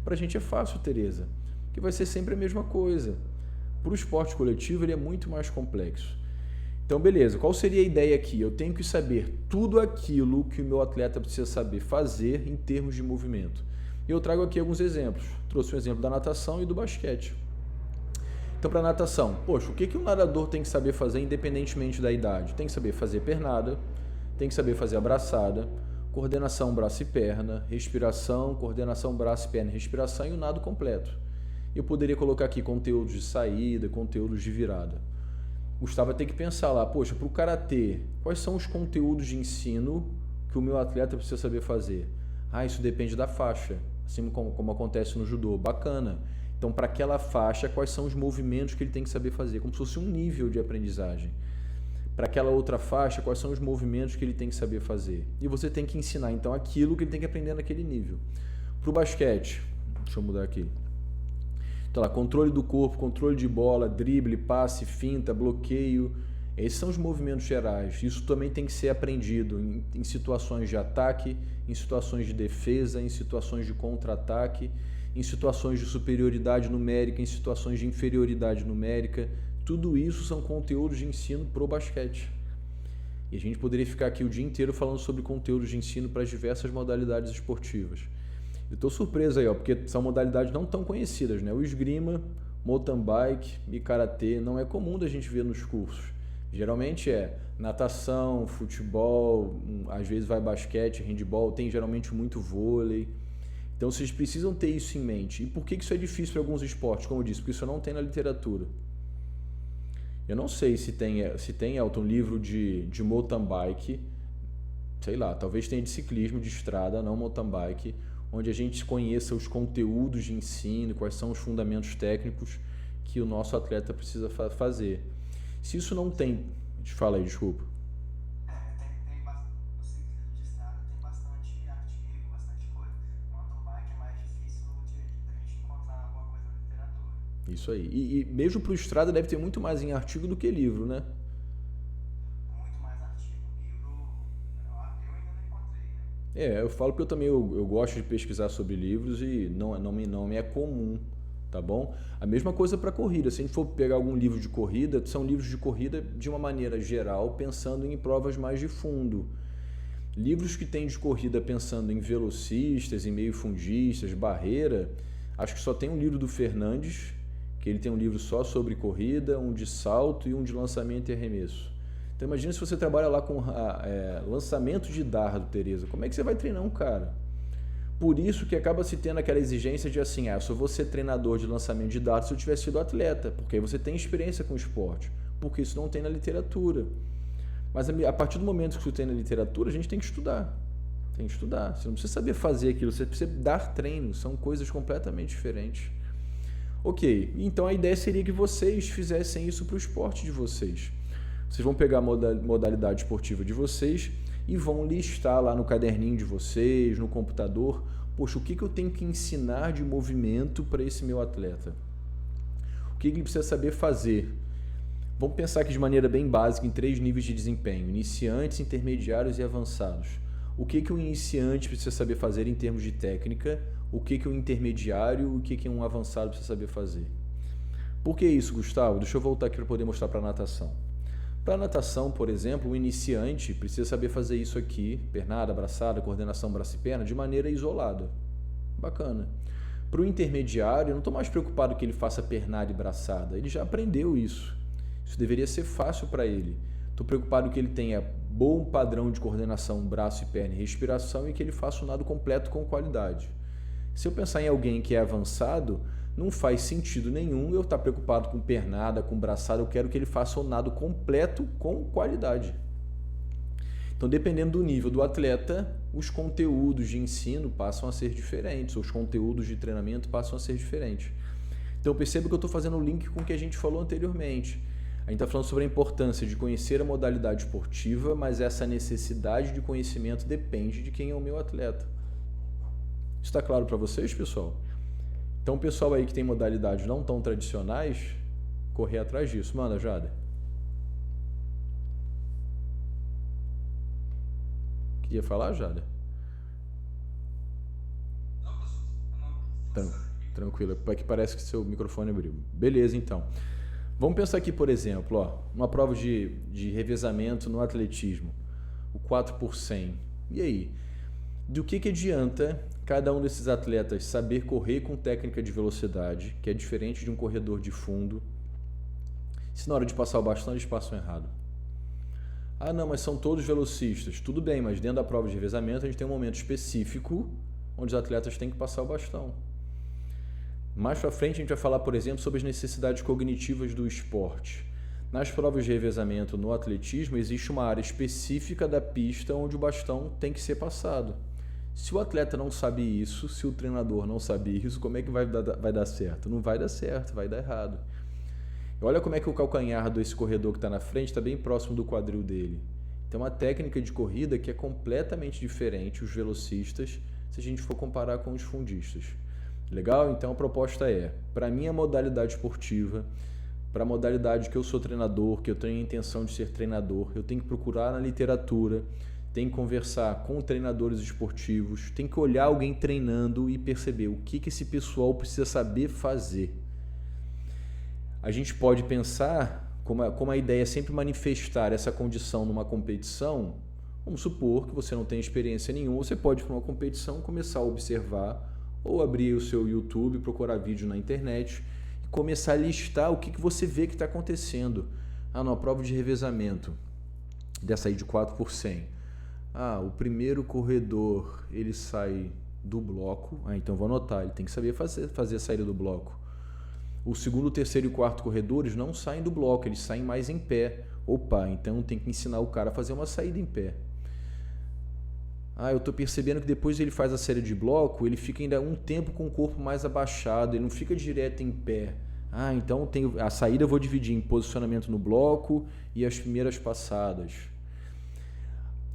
Para a gente é fácil, Tereza, que vai ser sempre a mesma coisa. Para o esporte coletivo ele é muito mais complexo. Então, beleza, qual seria a ideia aqui? Eu tenho que saber tudo aquilo que o meu atleta precisa saber fazer em termos de movimento. E eu trago aqui alguns exemplos. Trouxe um exemplo da natação e do basquete. Então, para a natação, o que o nadador tem que saber fazer independentemente da idade? Tem que saber fazer pernada, tem que saber fazer abraçada, coordenação braço e perna, respiração, coordenação braço e perna, respiração e o nado completo. Eu poderia colocar aqui conteúdos de saída, conteúdos de virada. Gustavo vai ter que pensar lá, poxa, para o karatê, quais são os conteúdos de ensino que o meu atleta precisa saber fazer? Isso depende da faixa, assim como acontece no judô. Bacana. Então, para aquela faixa, quais são os movimentos que ele tem que saber fazer? Como se fosse um nível de aprendizagem. Para aquela outra faixa, quais são os movimentos que ele tem que saber fazer? E você tem que ensinar, então, aquilo que ele tem que aprender naquele nível. Para o basquete, deixa eu mudar aqui. Então, lá, controle do corpo, controle de bola, drible, passe, finta, bloqueio. Esses são os movimentos gerais. Isso também tem que ser aprendido em situações de ataque, em situações de defesa, em situações de contra-ataque, em situações de superioridade numérica, em situações de inferioridade numérica. Tudo isso são conteúdos de ensino pro basquete. E a gente poderia ficar aqui o dia inteiro falando sobre conteúdos de ensino para as diversas modalidades esportivas. Eu estou surpreso aí, porque são modalidades não tão conhecidas, né? O esgrima, mountain bike e karatê não é comum da gente ver nos cursos. Geralmente é natação, futebol, às vezes vai basquete, handebol, tem geralmente muito vôlei. Então vocês precisam ter isso em mente. E por que isso é difícil para alguns esportes? Como eu disse, porque isso não tem na literatura. Eu não sei se tem Elton, livro de mountain bike, sei lá, talvez tenha de ciclismo, de estrada, não mountain bike, onde a gente conheça os conteúdos de ensino, quais são os fundamentos técnicos que o nosso atleta precisa fazer. Se isso não tem... Fala aí, desculpa. Tem bastante, no ciclismo de estrada tem bastante artigo, bastante coisa. O mountain bike é mais difícil de a gente encontrar alguma coisa na literatura. Isso aí. E mesmo para o estrada deve ter muito mais em artigo do que livro, né? Muito mais artigo. Livro, eu ainda não encontrei, né? Eu falo que eu também eu gosto de pesquisar sobre livros e não me é comum, tá bom? A mesma coisa para corrida. Se a gente for pegar algum livro de corrida, são livros de corrida de uma maneira geral, pensando em provas mais de fundo. Livros que tem de corrida pensando em velocistas, em meio-fundistas, barreira, acho que só tem um livro do Fernandes, que ele tem um livro só sobre corrida, um de salto e um de lançamento e arremesso. Então imagina se você trabalha lá com lançamento de dardo, Tereza, como é que você vai treinar um cara? Por isso que acaba se tendo aquela exigência de assim, eu só vou ser treinador de lançamento de dardo se eu tivesse sido atleta, porque aí você tem experiência com o esporte, porque isso não tem na literatura. Mas a partir do momento que isso tem na literatura, a gente tem que estudar. Tem que estudar. Você não precisa saber fazer aquilo, você precisa dar treino, são coisas completamente diferentes. Ok, então a ideia seria que vocês fizessem isso para o esporte de vocês. Vocês vão pegar a modalidade esportiva de vocês e vão listar lá no caderninho de vocês, no computador, poxa, o que eu tenho que ensinar de movimento para esse meu atleta? O que ele precisa saber fazer? Vamos pensar aqui de maneira bem básica em 3 níveis de desempenho, iniciantes, intermediários e avançados. O que o iniciante precisa saber fazer em termos de técnica, o que o intermediário, o que um avançado precisa saber fazer. Por que isso, Gustavo? Deixa eu voltar aqui para poder mostrar para a natação. Para a natação, por exemplo, o iniciante precisa saber fazer isso aqui, pernada, braçada, coordenação braço e perna, de maneira isolada. Bacana. Para o intermediário, eu não estou mais preocupado que ele faça pernada e braçada, ele já aprendeu isso. Isso deveria ser fácil para ele. Estou preocupado que ele tenha bom padrão de coordenação, braço e perna e respiração e que ele faça o nado completo com qualidade. Se eu pensar em alguém que é avançado, não faz sentido nenhum eu estar preocupado com pernada, com braçada, eu quero que ele faça o nado completo com qualidade. Então, dependendo do nível do atleta, os conteúdos de ensino passam a ser diferentes, os conteúdos de treinamento passam a ser diferentes. Então, perceba que eu estou fazendo o link com o que a gente falou anteriormente. A gente está falando sobre a importância de conhecer a modalidade esportiva, mas essa necessidade de conhecimento depende de quem é o meu atleta. Está claro para vocês, pessoal? Então, o pessoal aí que tem modalidades não tão tradicionais, correr atrás disso. Manda, Jada. Queria falar, Jada? Não, professor. Tranquilo, é que parece que seu microfone abriu. Beleza, então. Vamos pensar aqui, por exemplo, uma prova de revezamento no atletismo, o 4x100. E aí? Do que adianta cada um desses atletas saber correr com técnica de velocidade, que é diferente de um corredor de fundo, se na hora de passar o bastão eles passam errado? Ah, não, mas são todos velocistas. Tudo bem, mas dentro da prova de revezamento a gente tem um momento específico onde os atletas têm que passar o bastão. Mais para frente a gente vai falar, por exemplo, sobre as necessidades cognitivas do esporte. Nas provas de revezamento no atletismo existe uma área específica da pista onde o bastão tem que ser passado. Se o atleta não sabe isso, se o treinador não sabe isso, como é que vai dar certo? Não vai dar certo, vai dar errado. Olha como é que o calcanhar desse corredor que está na frente está bem próximo do quadril dele. Então, uma técnica de corrida que é completamente diferente, os velocistas, se a gente for comparar com os fundistas. Legal? Então, a proposta é, para a minha modalidade esportiva, para a modalidade que eu sou treinador, que eu tenho a intenção de ser treinador, eu tenho que procurar na literatura, tenho que conversar com treinadores esportivos, tenho que olhar alguém treinando e perceber o que esse pessoal precisa saber fazer. A gente pode pensar, como a ideia é sempre manifestar essa condição numa competição, vamos supor que você não tem experiência nenhuma, você pode para uma competição começar a observar ou abrir o seu YouTube, procurar vídeo na internet e começar a listar o que você vê que está acontecendo. Ah, numa prova de revezamento, dessa aí de 4 por 100. Ah, o primeiro corredor, ele sai do bloco, então vou anotar, ele tem que saber fazer a saída do bloco. O segundo, terceiro e quarto corredores não saem do bloco, eles saem mais em pé. Opa, então tem que ensinar o cara a fazer uma saída em pé. Ah, eu estou percebendo que depois ele faz a série de bloco, ele fica ainda um tempo com o corpo mais abaixado, ele não fica direto em pé. Ah, então a saída eu vou dividir em posicionamento no bloco e as primeiras passadas.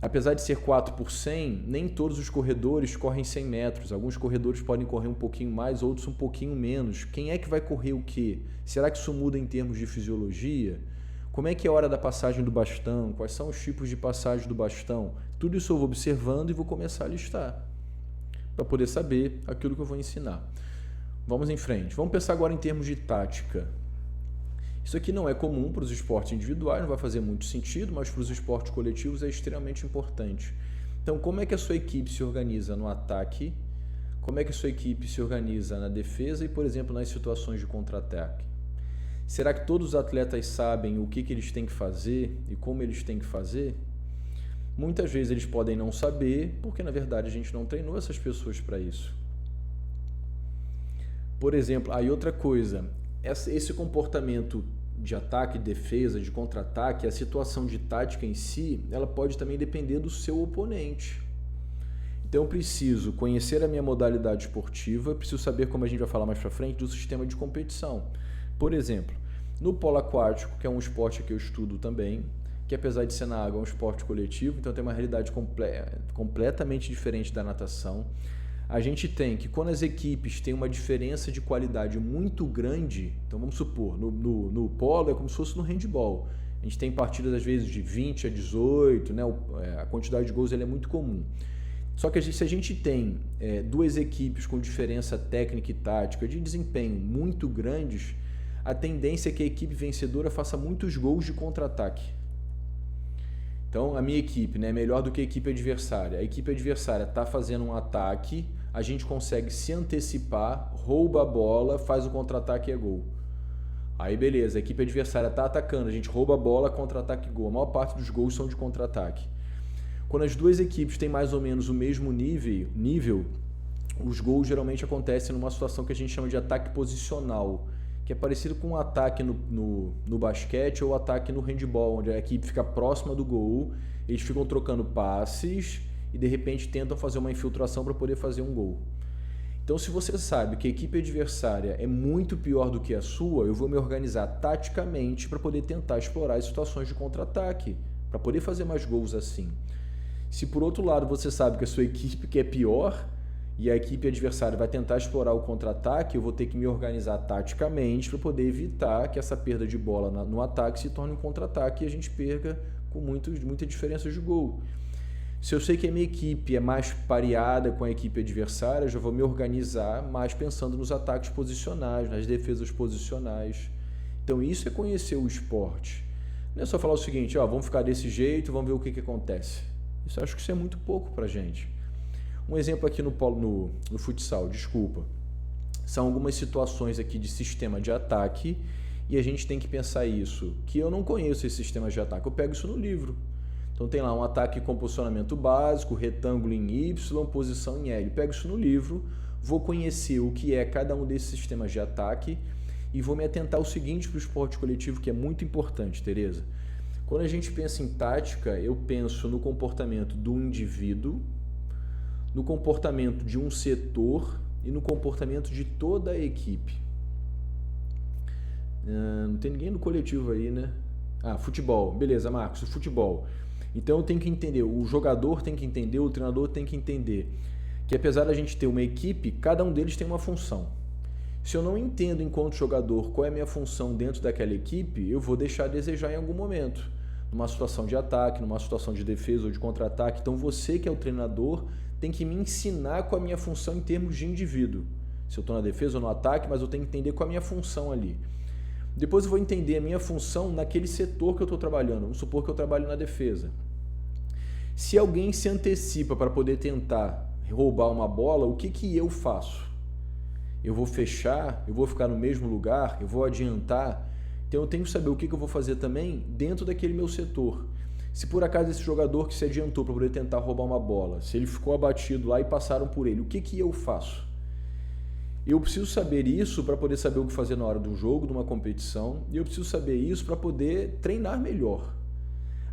Apesar de ser 4 por 100, nem todos os corredores correm 100 metros. Alguns corredores podem correr um pouquinho mais, outros um pouquinho menos. Quem é que vai correr o quê? Será que isso muda em termos de fisiologia? Como é que é a hora da passagem do bastão? Quais são os tipos de passagem do bastão? Tudo isso eu vou observando e vou começar a listar, para poder saber aquilo que eu vou ensinar. Vamos em frente. Vamos pensar agora em termos de tática. Isso aqui não é comum para os esportes individuais, não vai fazer muito sentido, mas para os esportes coletivos é extremamente importante. Então, como é que a sua equipe se organiza no ataque? Como é que a sua equipe se organiza na defesa e, por exemplo, nas situações de contra-ataque? Será que todos os atletas sabem o que eles têm que fazer e como eles têm que fazer? Muitas vezes eles podem não saber, porque na verdade a gente não treinou essas pessoas para isso. Por exemplo, aí outra coisa, esse comportamento de ataque, defesa, de contra-ataque, a situação de tática em si, ela pode também depender do seu oponente. Então eu preciso conhecer a minha modalidade esportiva, preciso saber, como a gente vai falar mais para frente, do sistema de competição. Por exemplo, no polo aquático, que é um esporte que eu estudo também, que apesar de ser na água é um esporte coletivo, então tem uma realidade completamente diferente da natação. A gente tem que quando as equipes têm uma diferença de qualidade muito grande, então vamos supor, no polo é como se fosse no handball. A gente tem partidas às vezes de 20 a 18, né? A quantidade de gols é muito comum. Só que se a gente tem duas equipes com diferença técnica e tática de desempenho muito grandes, a tendência é que a equipe vencedora faça muitos gols de contra-ataque. Então a minha equipe, né, é melhor do que a equipe adversária. A equipe adversária está fazendo um ataque, a gente consegue se antecipar, rouba a bola, faz o contra-ataque e é gol. Aí beleza, a equipe adversária está atacando, a gente rouba a bola, contra-ataque e gol. A maior parte dos gols são de contra-ataque. Quando as duas equipes têm mais ou menos o mesmo nível, os gols geralmente acontecem numa situação que a gente chama de ataque posicional, que é parecido com um ataque no basquete ou ataque no handball, onde a equipe fica próxima do gol, eles ficam trocando passes e de repente tentam fazer uma infiltração para poder fazer um gol. Então, se você sabe que a equipe adversária é muito pior do que a sua, eu vou me organizar taticamente para poder tentar explorar as situações de contra-ataque, para poder fazer mais gols assim. Se por outro lado você sabe que a sua equipe que é pior e a equipe adversária vai tentar explorar o contra-ataque, eu vou ter que me organizar taticamente para poder evitar que essa perda de bola no ataque se torne um contra-ataque e a gente perca com muita diferença de gol. Se eu sei que a minha equipe é mais pareada com a equipe adversária, eu já vou me organizar mais pensando nos ataques posicionais, nas defesas posicionais. Então isso é conhecer o esporte. Não é só falar o seguinte, vamos ficar desse jeito, vamos ver o que acontece. Isso, acho que isso é muito pouco para a gente. Um exemplo aqui no futsal, são algumas situações aqui de sistema de ataque e a gente tem que pensar isso, que eu não conheço esse sistema de ataque, eu pego isso no livro. Então tem lá um ataque com posicionamento básico, retângulo em Y, posição em L. Pego isso no livro, vou conhecer o que é cada um desses sistemas de ataque e vou me atentar ao seguinte para o esporte coletivo, que é muito importante, Tereza. Quando a gente pensa em tática, eu penso no comportamento do indivíduo, no comportamento de um setor e no comportamento de toda a equipe. Não tem ninguém no coletivo aí, né? Futebol. Beleza, Marcos, o futebol. Então eu tenho que entender, o jogador tem que entender, o treinador tem que entender que apesar da gente ter uma equipe, cada um deles tem uma função. Se eu não entendo enquanto jogador qual é a minha função dentro daquela equipe, eu vou deixar a desejar em algum momento. Numa situação de ataque, numa situação de defesa ou de contra-ataque. Então você que é o treinador tem que me ensinar qual é a minha função em termos de indivíduo. Se eu estou na defesa ou no ataque, mas eu tenho que entender qual é a minha função ali. Depois eu vou entender a minha função naquele setor que eu estou trabalhando. Vamos supor que eu trabalho na defesa. Se alguém se antecipa para poder tentar roubar uma bola, o que eu faço? Eu vou fechar? Eu vou ficar no mesmo lugar? Eu vou adiantar? Então eu tenho que saber o que eu vou fazer também dentro daquele meu setor. Se por acaso esse jogador que se adiantou para poder tentar roubar uma bola, se ele ficou abatido lá e passaram por ele, o que eu faço? Eu preciso saber isso para poder saber o que fazer na hora de um jogo, de uma competição, e eu preciso saber isso para poder treinar melhor.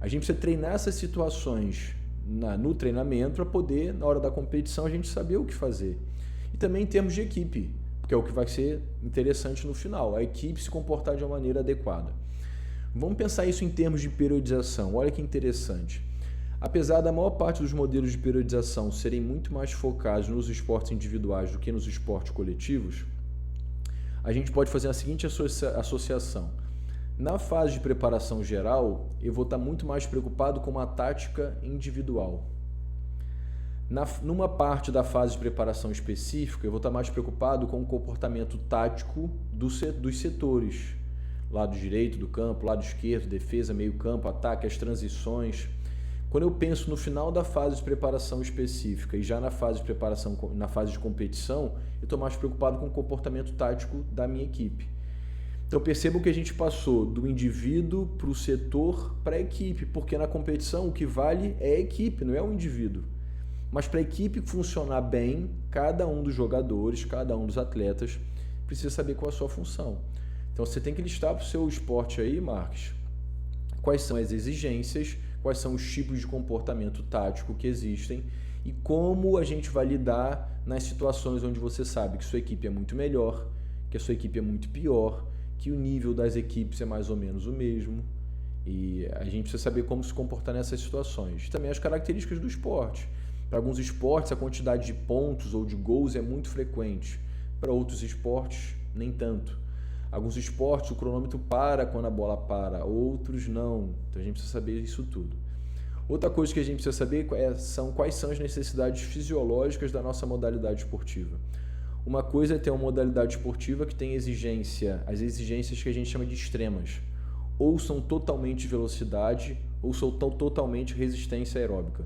A gente precisa treinar essas situações no treinamento para poder, na hora da competição, a gente saber o que fazer. E também em termos de equipe, porque é o que vai ser interessante no final, a equipe se comportar de uma maneira adequada. Vamos pensar isso em termos de periodização, olha que interessante. Apesar da maior parte dos modelos de periodização serem muito mais focados nos esportes individuais do que nos esportes coletivos, a gente pode fazer a seguinte associação. Na fase de preparação geral, eu vou estar muito mais preocupado com uma tática individual. Numa parte da fase de preparação específica, eu vou estar mais preocupado com o comportamento tático dos setores. Lado direito do campo, lado esquerdo, defesa, meio campo, ataque, as transições. Quando eu penso no final da fase de preparação específica e já na fase de preparação, na fase de competição, eu estou mais preocupado com o comportamento tático da minha equipe. Então percebam que a gente passou do indivíduo para o setor para a equipe, porque na competição o que vale é a equipe, não é o indivíduo. Mas para a equipe funcionar bem, cada um dos jogadores, cada um dos atletas precisa saber qual é a sua função. Então você tem que listar para o seu esporte aí, Marcos, quais são as exigências, quais são os tipos de comportamento tático que existem e como a gente vai lidar nas situações onde você sabe que sua equipe é muito melhor, que a sua equipe é muito pior, que o nível das equipes é mais ou menos o mesmo e a gente precisa saber como se comportar nessas situações. Também as características do esporte. Para alguns esportes a quantidade de pontos ou de gols é muito frequente, para outros esportes nem tanto. Alguns esportes o cronômetro para quando a bola para, outros não. Então a gente precisa saber isso tudo. Outra coisa que a gente precisa saber são quais são as necessidades fisiológicas da nossa modalidade esportiva. Uma coisa é ter uma modalidade esportiva que tem as exigências que a gente chama de extremas. Ou são totalmente velocidade, ou são totalmente resistência aeróbica.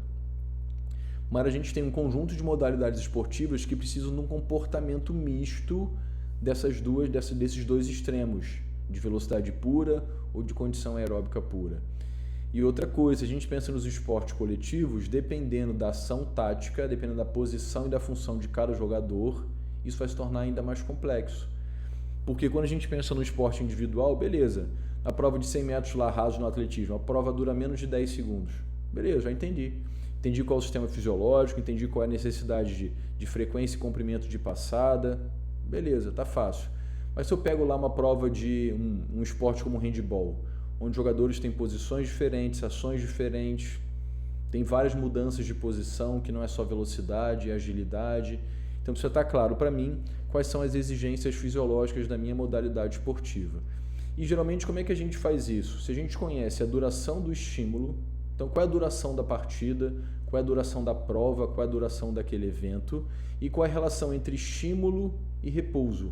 Mas a gente tem um conjunto de modalidades esportivas que precisam de um comportamento misto desses dois extremos, de velocidade pura ou de condição aeróbica pura. E outra coisa, a gente pensa nos esportes coletivos, dependendo da ação tática, dependendo da posição e da função de cada jogador, isso vai se tornar ainda mais complexo. Porque quando a gente pensa no esporte individual, beleza, a prova de 100 metros lá raso no atletismo, a prova dura menos de 10 segundos. Beleza, já entendi. Entendi qual é o sistema fisiológico, entendi qual é a necessidade de frequência e comprimento de passada. Beleza, tá fácil. Mas se eu pego lá uma prova de um esporte como o handball, onde jogadores têm posições diferentes, ações diferentes, tem várias mudanças de posição, que não é só velocidade, é agilidade. Então precisa estar claro para mim quais são as exigências fisiológicas da minha modalidade esportiva. E geralmente como é que a gente faz isso? Se a gente conhece a duração do estímulo, então qual é a duração da partida, qual é a duração da prova, qual é a duração daquele evento e qual é a relação entre estímulo e repouso.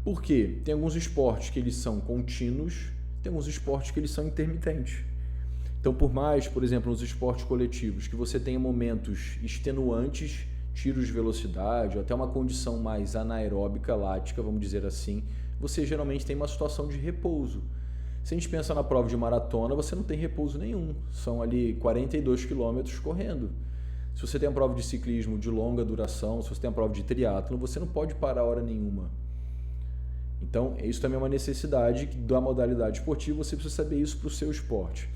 Por quê? Tem alguns esportes que eles são contínuos, tem alguns esportes que eles são intermitentes. Então, por mais, por exemplo, nos esportes coletivos, que você tenha momentos extenuantes, tiros de velocidade, ou até uma condição mais anaeróbica, lática, vamos dizer assim, você geralmente tem uma situação de repouso. Se a gente pensa na prova de maratona, você não tem repouso nenhum. São ali 42 quilômetros correndo. Se você tem uma prova de ciclismo de longa duração, se você tem uma prova de triatlo, você não pode parar hora nenhuma. Então, isso também é uma necessidade da modalidade esportiva, você precisa saber isso para o seu esporte.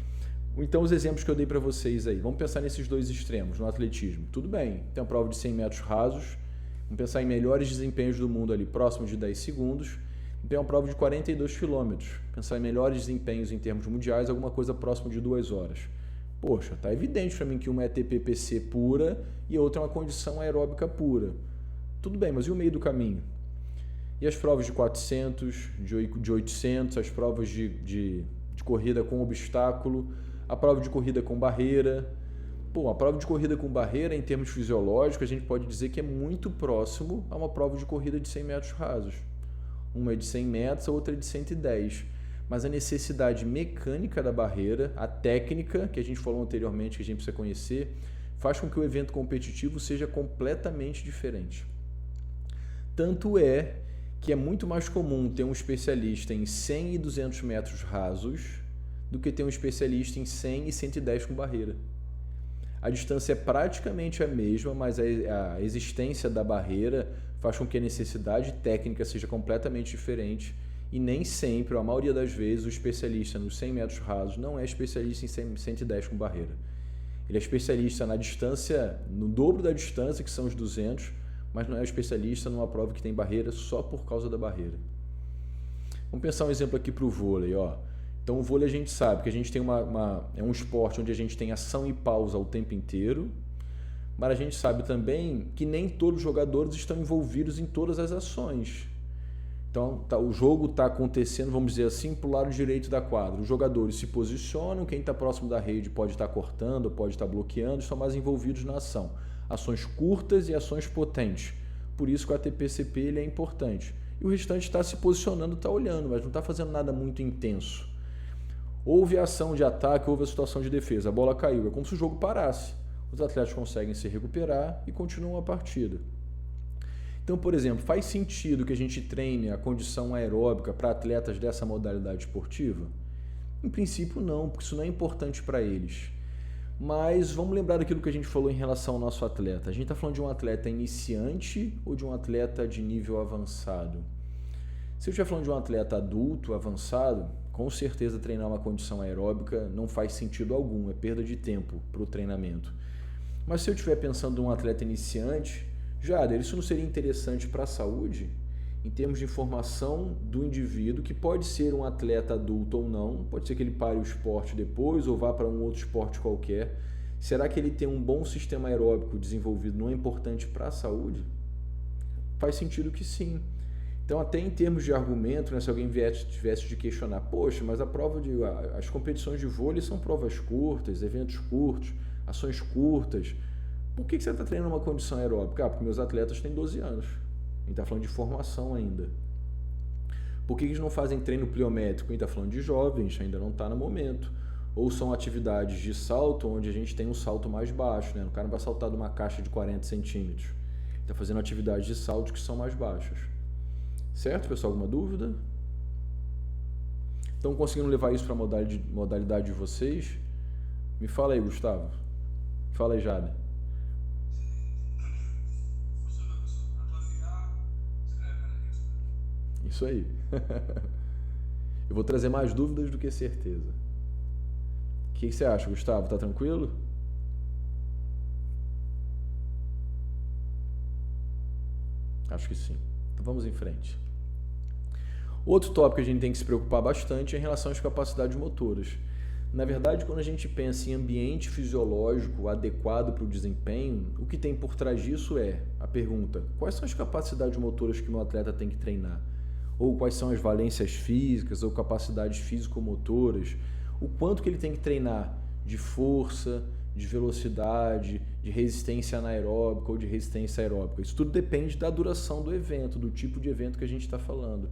Então, os exemplos que eu dei para vocês aí, vamos pensar nesses dois extremos, no atletismo. Tudo bem, tem uma prova de 100 metros rasos, vamos pensar em melhores desempenhos do mundo ali, próximo de 10 segundos, tem uma prova de 42 quilômetros, pensar em melhores desempenhos em termos mundiais, alguma coisa próximo de 2 horas. Poxa, tá evidente para mim que uma é TPPC pura e a outra é uma condição aeróbica pura. Tudo bem, mas e o meio do caminho? E as provas de 400, de 800, as provas de corrida com obstáculo, a prova de corrida com barreira. Pô, a prova de corrida com barreira, em termos fisiológicos, a gente pode dizer que é muito próximo a uma prova de corrida de 100 metros rasos. Uma é de 100 metros, a outra é de 110. Mas a necessidade mecânica da barreira, a técnica, que a gente falou anteriormente, que a gente precisa conhecer, faz com que o evento competitivo seja completamente diferente. Tanto é que é muito mais comum ter um especialista em 100 e 200 metros rasos do que ter um especialista em 100 e 110 com barreira. A distância é praticamente a mesma, mas a existência da barreira faz com que a necessidade técnica seja completamente diferente e nem sempre, ou a maioria das vezes, o especialista nos 100 metros rasos não é especialista em 110 com barreira. Ele é especialista na distância, no dobro da distância, que são os 200, mas não é especialista numa prova que tem barreira só por causa da barreira. Vamos pensar um exemplo aqui para o vôlei. Ó. Então, o vôlei a gente sabe que a gente tem é um esporte onde a gente tem ação e pausa o tempo inteiro, mas a gente sabe também que nem todos os jogadores estão envolvidos em todas as ações. Então, o jogo está acontecendo, vamos dizer assim, para o lado direito da quadra. Os jogadores se posicionam, quem está próximo da rede pode estar cortando, pode estar bloqueando, estão mais envolvidos na ação. Ações curtas e ações potentes. Por isso que o ATP-CP ele é importante. E o restante está se posicionando, está olhando, mas não está fazendo nada muito intenso. Houve a ação de ataque, houve a situação de defesa, a bola caiu. É como se o jogo parasse. Os atletas conseguem se recuperar e continuam a partida. Então, por exemplo, faz sentido que a gente treine a condição aeróbica para atletas dessa modalidade esportiva? Em princípio, não, porque isso não é importante para eles. Mas vamos lembrar daquilo que a gente falou em relação ao nosso atleta. A gente está falando de um atleta iniciante ou de um atleta de nível avançado? Se eu estiver falando de um atleta adulto, avançado, com certeza treinar uma condição aeróbica não faz sentido algum, é perda de tempo para o treinamento. Mas se eu estiver pensando em um atleta iniciante, Jader, isso não seria interessante para a saúde? Em termos de informação do indivíduo, que pode ser um atleta adulto ou não, pode ser que ele pare o esporte depois ou vá para um outro esporte qualquer. Será que ele tem um bom sistema aeróbico desenvolvido não é importante para a saúde? Faz sentido que sim. Então, até em termos de argumento, né, se alguém tivesse de questionar, poxa, mas as competições de vôlei são provas curtas, eventos curtos, ações curtas. Por que você está treinando uma condição aeróbica? Porque meus atletas têm 12 anos. A gente está falando de formação ainda. Por que eles não fazem treino pliométrico? A gente está falando de jovens, ainda não está no momento. Ou são atividades de salto, onde a gente tem um salto mais baixo, né? O cara não vai saltar de uma caixa de 40 centímetros. Está fazendo atividades de salto que são mais baixas. Certo, pessoal? Alguma dúvida? Estão conseguindo levar isso para a modalidade de vocês? Me fala aí, Gustavo. Fala aí, Jade. Isso aí. Eu vou trazer mais dúvidas do que certeza. O que você acha, Gustavo? Tá tranquilo? Acho que sim. Então vamos em frente. Outro tópico que a gente tem que se preocupar bastante é em relação às capacidades motoras. Na verdade, quando a gente pensa em ambiente fisiológico adequado para o desempenho, o que tem por trás disso é a pergunta: quais são as capacidades motoras que o meu atleta tem que treinar? Ou quais são as valências físicas ou capacidades físico-motoras? O quanto que ele tem que treinar de força, de velocidade, de resistência anaeróbica ou de resistência aeróbica? Isso tudo depende da duração do evento, do tipo de evento que a gente está falando.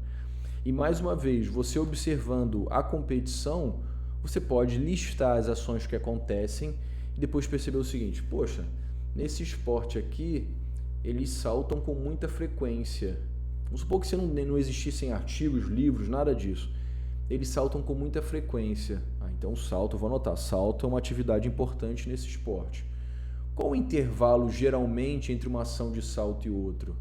E mais uma vez, você observando a competição, você pode listar as ações que acontecem e depois perceber o seguinte: poxa, nesse esporte aqui, eles saltam com muita frequência. Vamos supor que se não existissem artigos, livros, nada disso. eles saltam com muita frequência. Então salto, vou anotar, salto é uma atividade importante nesse esporte. Qual o intervalo geralmente entre uma ação de salto e outra?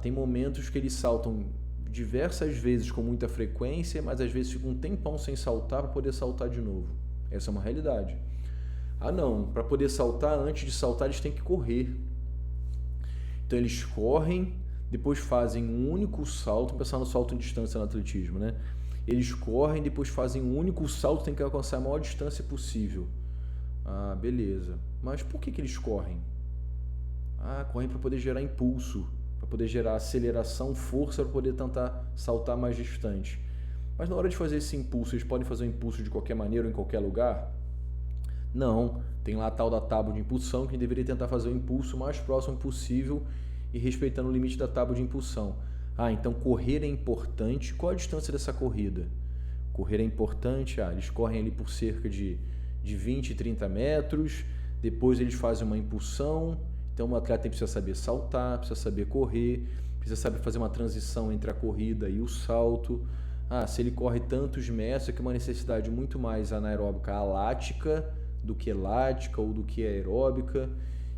Tem momentos que eles saltam diversas vezes com muita frequência, mas às vezes ficam um tempão sem saltar para poder saltar de novo. Essa é uma realidade. Não, para poder saltar, antes de saltar eles têm que correr. Então eles correm, depois fazem um único salto, vamos pensar no salto em distância no atletismo, né? Eles correm, depois fazem um único salto, tem que alcançar a maior distância possível. Beleza. Mas por que eles correm? Correm para poder gerar impulso, para poder gerar aceleração, força para poder tentar saltar mais distante. Mas na hora de fazer esse impulso, eles podem fazer o impulso de qualquer maneira ou em qualquer lugar? Não. Tem lá a tal da tábua de impulsão, que deveria tentar fazer o impulso o mais próximo possível e respeitando o limite da tábua de impulsão. Então correr é importante. Qual a distância dessa corrida? Correr é importante, eles correm ali por cerca de 20, 30 metros, depois eles fazem uma impulsão. Então o atleta precisa saber saltar, precisa saber correr, precisa saber fazer uma transição entre a corrida e o salto. Se ele corre tantos metros, é que é uma necessidade muito mais anaeróbica alática do que lática ou do que aeróbica.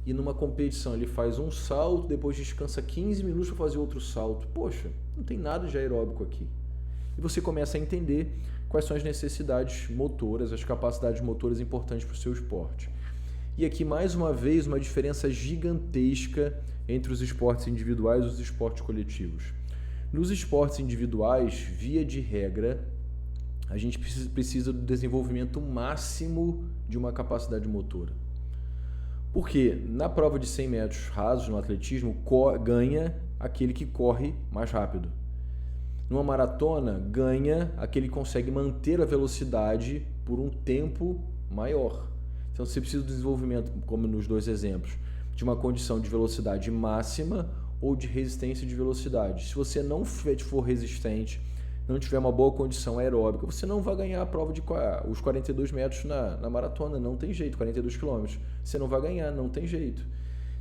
E numa competição ele faz um salto, depois descansa 15 minutos para fazer outro salto. Poxa, não tem nada de aeróbico aqui. E você começa a entender quais são as necessidades motoras, as capacidades motoras importantes para o seu esporte. E aqui, mais uma vez, uma diferença gigantesca entre os esportes individuais e os esportes coletivos. Nos esportes individuais, via de regra, a gente precisa do desenvolvimento máximo de uma capacidade motora. Porque na prova de 100 metros rasos, no atletismo, ganha aquele que corre mais rápido. Numa maratona, ganha aquele que consegue manter a velocidade por um tempo maior. Então você precisa do desenvolvimento, como nos dois exemplos, de uma condição de velocidade máxima ou de resistência de velocidade. Se você não for resistente, não tiver uma boa condição aeróbica, você não vai ganhar a prova de os 42 metros na maratona, não tem jeito, 42 quilômetros. Você não vai ganhar, não tem jeito.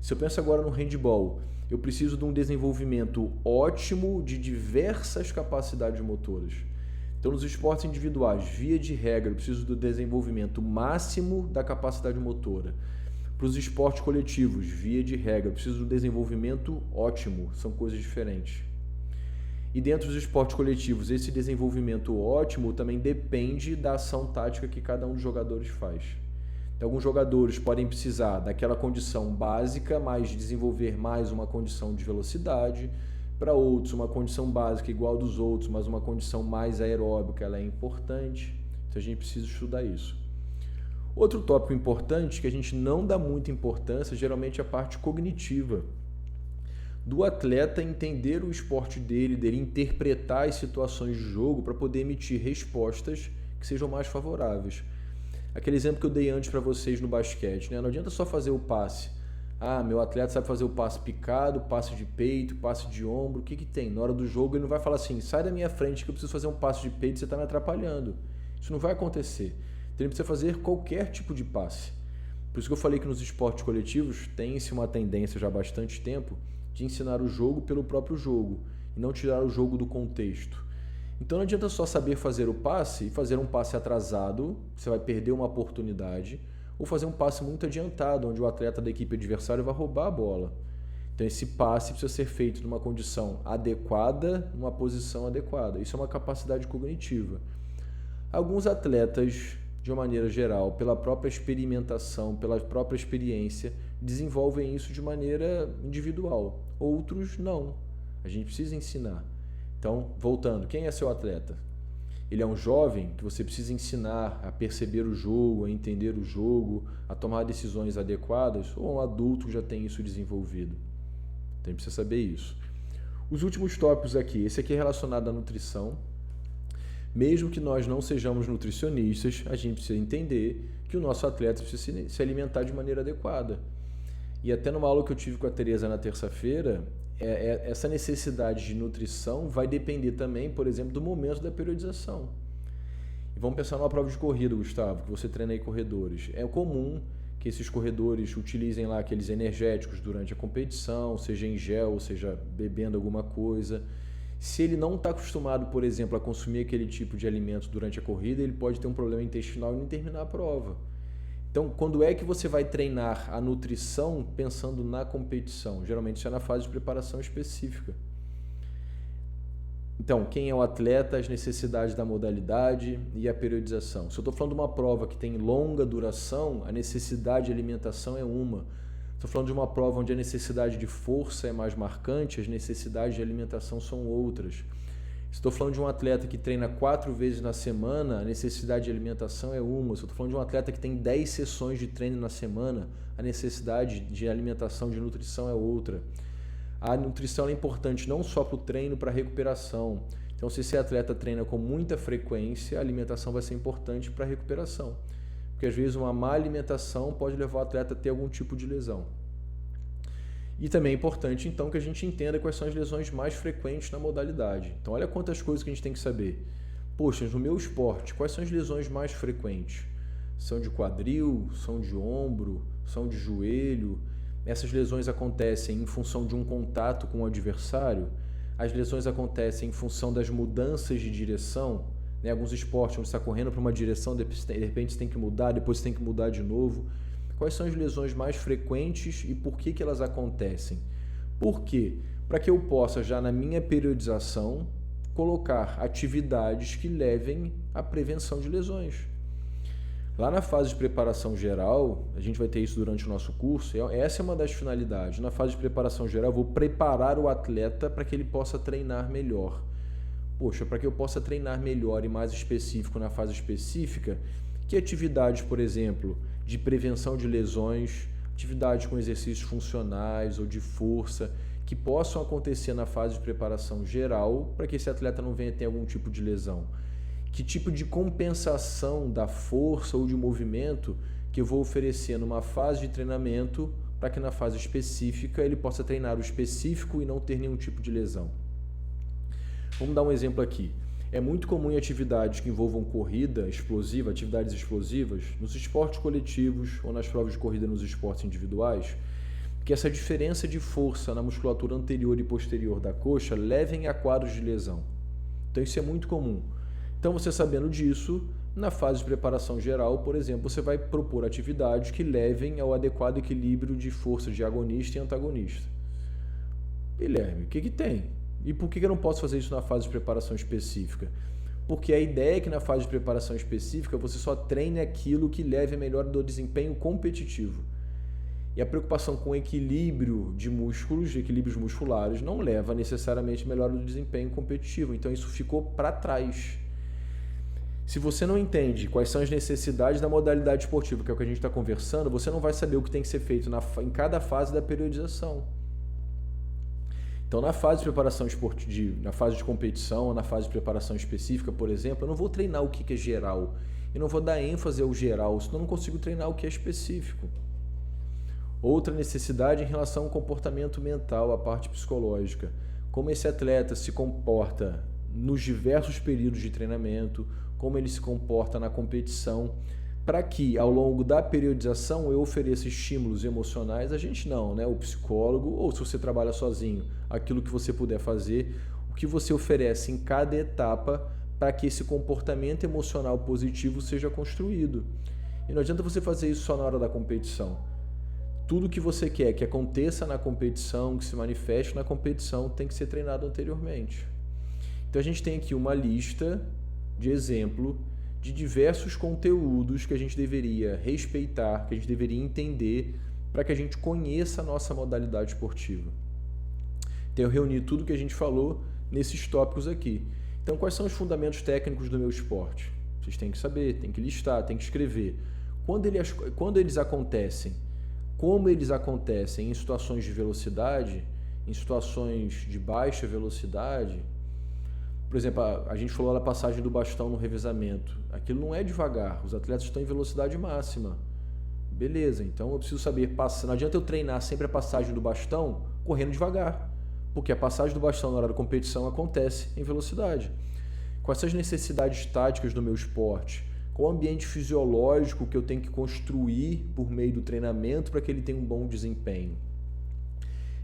Se eu penso agora no handball, eu preciso de um desenvolvimento ótimo de diversas capacidades motoras. Então, nos esportes individuais, via de regra, eu preciso do desenvolvimento máximo da capacidade motora. Para os esportes coletivos, via de regra, eu preciso do desenvolvimento ótimo, são coisas diferentes. E dentro dos esportes coletivos, esse desenvolvimento ótimo também depende da ação tática que cada um dos jogadores faz. Então, alguns jogadores podem precisar daquela condição básica, mas desenvolver mais uma condição de velocidade. Para outros, uma condição básica igual dos outros, mas uma condição mais aeróbica, ela é importante. Então, a gente precisa estudar isso. Outro tópico importante, que a gente não dá muita importância, geralmente é a parte cognitiva. Do atleta entender o esporte dele interpretar as situações de jogo para poder emitir respostas que sejam mais favoráveis. Aquele exemplo que eu dei antes para vocês no basquete, né? Não adianta só fazer o passe. Meu atleta sabe fazer o passe picado, passe de peito, passe de ombro, o que tem? Na hora do jogo ele não vai falar assim, sai da minha frente que eu preciso fazer um passe de peito, você está me atrapalhando. Isso não vai acontecer. Então ele precisa fazer qualquer tipo de passe. Por isso que eu falei que nos esportes coletivos tem-se uma tendência já há bastante tempo de ensinar o jogo pelo próprio jogo e não tirar o jogo do contexto. Então não adianta só saber fazer o passe e fazer um passe atrasado, você vai perder uma oportunidade, ou fazer um passe muito adiantado, onde o atleta da equipe adversária vai roubar a bola. Então esse passe precisa ser feito numa condição adequada, numa posição adequada. Isso é uma capacidade cognitiva. Alguns atletas, de uma maneira geral, pela própria experimentação, pela própria experiência, desenvolvem isso de maneira individual. Outros não. A gente precisa ensinar. Então, voltando, quem é seu atleta? Ele é um jovem que você precisa ensinar a perceber o jogo, a entender o jogo, a tomar decisões adequadas, ou um adulto que já tem isso desenvolvido? Então, a gente precisa saber isso. Os últimos tópicos aqui, esse aqui é relacionado à nutrição. Mesmo que nós não sejamos nutricionistas, a gente precisa entender que o nosso atleta precisa se alimentar de maneira adequada. E até numa aula que eu tive com a Tereza na terça-feira, essa necessidade de nutrição vai depender também, por exemplo, do momento da periodização. E vamos pensar numa prova de corrida, Gustavo, que você treina aí corredores. É comum que esses corredores utilizem lá aqueles energéticos durante a competição, seja em gel, seja bebendo alguma coisa. Se ele não está acostumado, por exemplo, a consumir aquele tipo de alimento durante a corrida, ele pode ter um problema intestinal e nem terminar a prova. Então, quando é que você vai treinar a nutrição pensando na competição? Geralmente isso é na fase de preparação específica. Então, quem é o atleta, as necessidades da modalidade e a periodização. Se eu estou falando de uma prova que tem longa duração, a necessidade de alimentação é uma. Estou falando de uma prova onde a necessidade de força é mais marcante, as necessidades de alimentação são outras. Se estou falando de um atleta que treina 4 vezes na semana, a necessidade de alimentação é uma. Se eu estou falando de um atleta que tem 10 sessões de treino na semana, a necessidade de alimentação, de nutrição é outra. A nutrição é importante não só para o treino, para a recuperação. Então, se esse atleta treina com muita frequência, a alimentação vai ser importante para a recuperação. Porque às vezes uma má alimentação pode levar o atleta a ter algum tipo de lesão. E também é importante, então, que a gente entenda quais são as lesões mais frequentes na modalidade. Então, olha quantas coisas que a gente tem que saber. Poxa, no meu esporte, quais são as lesões mais frequentes? São de quadril, são de ombro, são de joelho? Essas lesões acontecem em função de um contato com o adversário? As lesões acontecem em função das mudanças de direção? Alguns esportes onde você está correndo para uma direção, de repente você tem que mudar, depois você tem que mudar de novo. Quais são as lesões mais frequentes e por que elas acontecem? Por quê? Para que eu possa, já na minha periodização, colocar atividades que levem à prevenção de lesões. Lá na fase de preparação geral, a gente vai ter isso durante o nosso curso, essa é uma das finalidades. Na fase de preparação geral, eu vou preparar o atleta para que ele possa treinar melhor. Poxa, para que eu possa treinar melhor e mais específico na fase específica, que atividades, por exemplo, de prevenção de lesões, atividades com exercícios funcionais ou de força, que possam acontecer na fase de preparação geral para que esse atleta não venha ter algum tipo de lesão. Que tipo de compensação da força ou de movimento que eu vou oferecer numa fase de treinamento para que na fase específica ele possa treinar o específico e não ter nenhum tipo de lesão. Vamos dar um exemplo aqui. É muito comum em atividades que envolvam corrida explosiva, atividades explosivas, nos esportes coletivos ou nas provas de corrida nos esportes individuais, que essa diferença de força na musculatura anterior e posterior da coxa levem a quadros de lesão. Então isso é muito comum. Então você sabendo disso, na fase de preparação geral, por exemplo, você vai propor atividades que levem ao adequado equilíbrio de força de agonista e antagonista. Guilherme, o que tem? E por que eu não posso fazer isso na fase de preparação específica? Porque a ideia é que na fase de preparação específica você só treine aquilo que leve a melhor do desempenho competitivo. E a preocupação com equilíbrio de músculos, de equilíbrios musculares, não leva necessariamente a melhor do desempenho competitivo. Então isso ficou para trás. Se você não entende quais são as necessidades da modalidade esportiva, que é o que a gente está conversando, você não vai saber o que tem que ser feito em cada fase da periodização. Então, na fase de preparação esportiva, na fase de competição ou na fase de preparação específica, por exemplo, eu não vou treinar o que é geral. Eu não vou dar ênfase ao geral, senão eu não consigo treinar o que é específico. Outra necessidade em relação ao comportamento mental, a parte psicológica. Como esse atleta se comporta nos diversos períodos de treinamento, como ele se comporta na competição, para que ao longo da periodização eu ofereça estímulos emocionais, a gente não, né? O psicólogo, ou se você trabalha sozinho, aquilo que você puder fazer, o que você oferece em cada etapa para que esse comportamento emocional positivo seja construído. E não adianta você fazer isso só na hora da competição. Tudo que você quer que aconteça na competição, que se manifeste na competição, tem que ser treinado anteriormente. Então a gente tem aqui uma lista de exemplo de diversos conteúdos que a gente deveria respeitar, que a gente deveria entender para que a gente conheça a nossa modalidade esportiva. Então eu reuni tudo que a gente falou nesses tópicos aqui. Então quais são os fundamentos técnicos do meu esporte? Vocês têm que saber, têm que listar, têm que escrever. Quando eles acontecem, como eles acontecem em situações de velocidade, em situações de baixa velocidade. Por exemplo, a gente falou da passagem do bastão no revezamento. Aquilo não é devagar, os atletas estão em velocidade máxima. Beleza, então eu preciso saber passar. Não adianta eu treinar sempre a passagem do bastão correndo devagar, porque a passagem do bastão na hora da competição acontece em velocidade. Quais são as necessidades táticas do meu esporte? Qual o ambiente fisiológico que eu tenho que construir por meio do treinamento para que ele tenha um bom desempenho?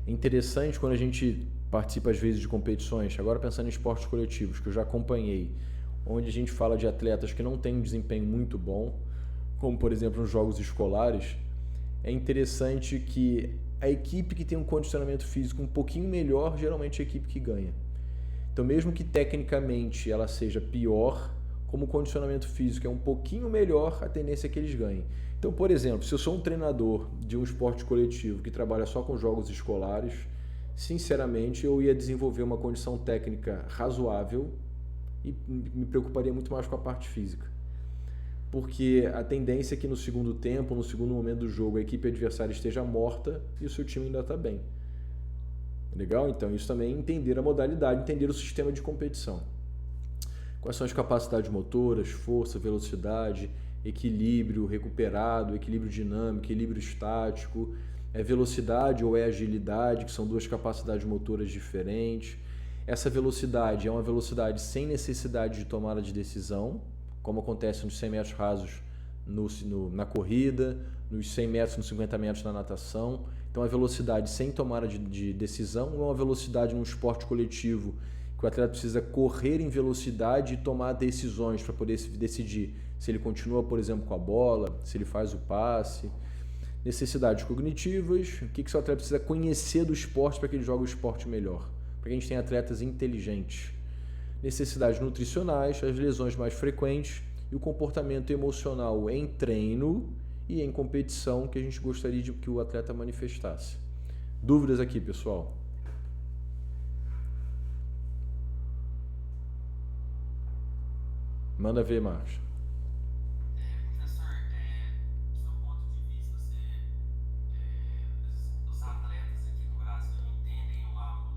É interessante quando a gente participa às vezes de competições, agora pensando em esportes coletivos, que eu já acompanhei, onde a gente fala de atletas que não têm um desempenho muito bom, como por exemplo nos jogos escolares, é interessante que a equipe que tem um condicionamento físico um pouquinho melhor, geralmente é a equipe que ganha. Então, mesmo que tecnicamente ela seja pior, como o condicionamento físico é um pouquinho melhor, a tendência é que eles ganhem. Então, por exemplo, se eu sou um treinador de um esporte coletivo que trabalha só com jogos escolares, sinceramente eu ia desenvolver uma condição técnica razoável e me preocuparia muito mais com a parte física. Porque a tendência é que no segundo tempo, no segundo momento do jogo, a equipe adversária esteja morta e o seu time ainda está bem. Legal? Então, isso também é entender a modalidade, entender o sistema de competição. Quais são as capacidades motoras, força, velocidade, equilíbrio recuperado, equilíbrio dinâmico, equilíbrio estático, é velocidade ou é agilidade, que são duas capacidades motoras diferentes. Essa velocidade é uma velocidade sem necessidade de tomada de decisão, como acontece nos 100 metros rasos na corrida, nos 100 metros, nos 50 metros na natação. Então, a velocidade sem tomada de decisão é uma velocidade num esporte coletivo que o atleta precisa correr em velocidade e tomar decisões para poder decidir se ele continua, por exemplo, com a bola, se ele faz o passe. Necessidades cognitivas, o que o seu atleta precisa conhecer do esporte para que ele jogue o esporte melhor, para que a gente tenha atletas inteligentes. Necessidades nutricionais, as lesões mais frequentes e o comportamento emocional em treino e em competição que a gente gostaria de que o atleta manifestasse. Dúvidas aqui, pessoal? Manda ver, Marcos. Professor, do seu ponto de vista, os atletas aqui no Brasil entendem o lado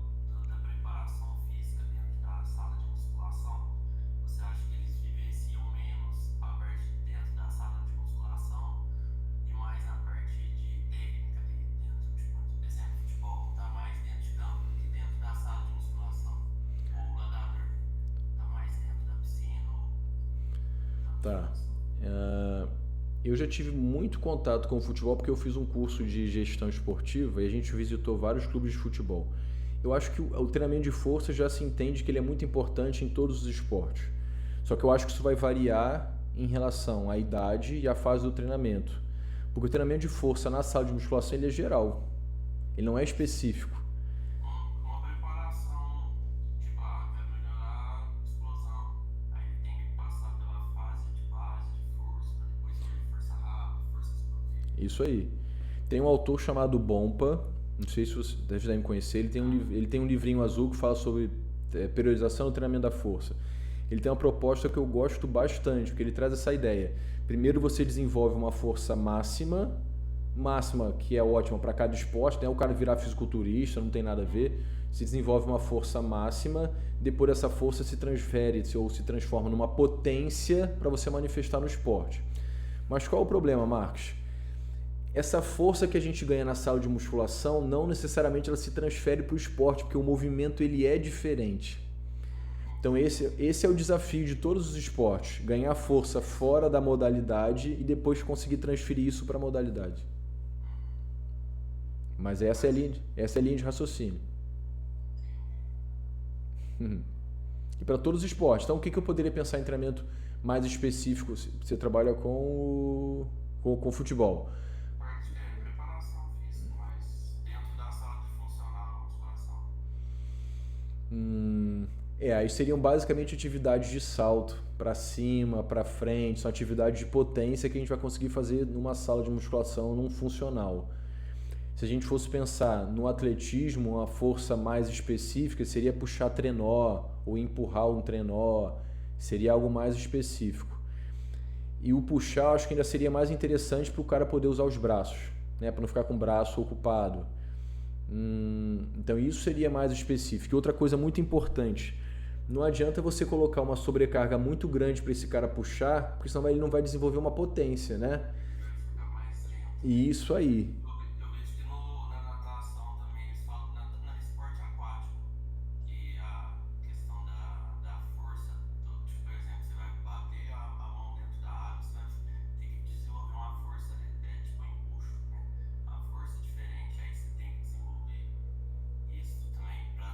da preparação física dentro da sala de musculação? Você acha que eles vivenciam menos a parte de dentro da sala de musculação e mais a parte de técnica dentro, tipo, por exemplo, futebol está mais dentro de campo do que dentro da sala de musculação? Ou o nadador está mais dentro da piscina ou da Tá. musculação? Eu já tive muito contato com o futebol porque eu fiz um curso de gestão esportiva e a gente visitou vários clubes de futebol. Eu acho que o treinamento de força já se entende que ele é muito importante em todos os esportes. Só que eu acho que isso vai variar em relação à idade e à fase do treinamento. Porque o treinamento de força na sala de musculação ele é geral, ele não é específico. Uma preparação, tipo, quer melhorar a explosão. Aí ele tem que passar pela fase de base, de força, para depois ter força rápida, força explosiva. Isso aí. Tem um autor chamado Bompa, não sei se você deve conhecer, ele tem um livrinho azul que fala sobre periodização e treinamento da força. Ele tem uma proposta que eu gosto bastante, porque ele traz essa ideia. Primeiro você desenvolve uma força máxima, que é ótima para cada esporte, não é o cara virar fisiculturista, não tem nada a ver. Se desenvolve uma força máxima, depois essa força se transfere ou se transforma numa potência para você manifestar no esporte. Mas qual é o problema, Marcos? Essa força que a gente ganha na sala de musculação, não necessariamente ela se transfere para o esporte, porque o movimento ele é diferente. Então esse é o desafio de todos os esportes, ganhar força fora da modalidade e depois conseguir transferir isso para a modalidade. Mas essa é a linha de raciocínio. E para todos os esportes. Então o que eu poderia pensar em treinamento mais específico? Você trabalha com futebol. Preparação física, mas dentro da sala de funcional, musculação. Aí seriam basicamente atividades de salto, para cima, para frente, são atividades de potência que a gente vai conseguir fazer numa sala de musculação, num funcional. Se a gente fosse pensar no atletismo, uma força mais específica seria puxar trenó ou empurrar um trenó, seria algo mais específico. E o puxar acho que ainda seria mais interessante para o cara poder usar os braços, né, para não ficar com o braço ocupado. Então isso seria mais específico. E outra coisa muito importante, não adianta você colocar uma sobrecarga muito grande para esse cara puxar, porque senão ele não vai desenvolver uma potência, né? Vai ficar mais lento. E isso aí. Eu vejo que na natação também eles falam no esporte aquático, que a questão da força, tipo, por exemplo, você vai bater a mão dentro da água, você vai ter que desenvolver uma força, tipo empuxo, né? Uma força diferente, aí você tem que desenvolver isso também para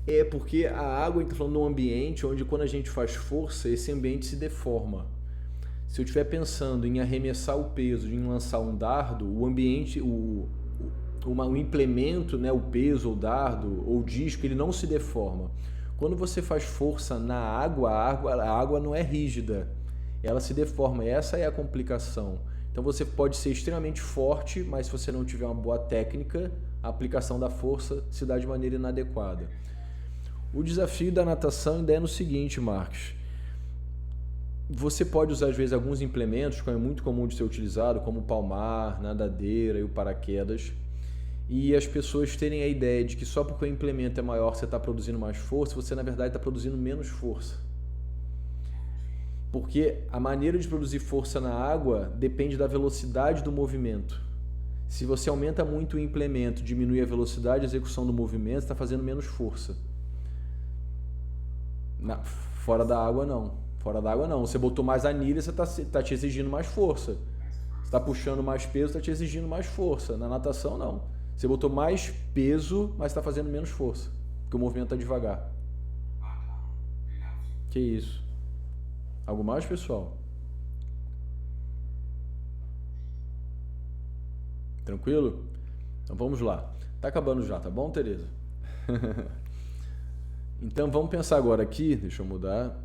É porque a água, está falando num ambiente onde quando a gente faz força, esse ambiente se deforma. Se eu estiver pensando em arremessar o peso, em lançar um dardo, o ambiente, o implemento, né, o peso, o dardo ou o disco, ele não se deforma. Quando você faz força na água, a água não é rígida, ela se deforma. Essa é a complicação. Então você pode ser extremamente forte, mas se você não tiver uma boa técnica, a aplicação da força se dá de maneira inadequada. O desafio da natação ainda é no seguinte, Marcos. Você pode usar às vezes alguns implementos, como é muito comum de ser utilizado, como o palmar, nadadeira e o paraquedas, e as pessoas terem a ideia de que só porque o implemento é maior você está produzindo mais força, você na verdade está produzindo menos força. Porque a maneira de produzir força na água depende da velocidade do movimento. Se você aumenta muito o implemento, diminui a velocidade de execução do movimento, você está fazendo menos força. Fora da água não. Fora da água não. Você botou mais anilha, você está te exigindo mais força. Você está puxando mais peso, está te exigindo mais força. Na natação não. Você botou mais peso, mas está fazendo menos força. Porque o movimento está devagar. Que isso? Algo mais, pessoal? Tranquilo? Então vamos lá. Tá acabando já, tá bom, Tereza? Então vamos pensar agora aqui, deixa eu mudar.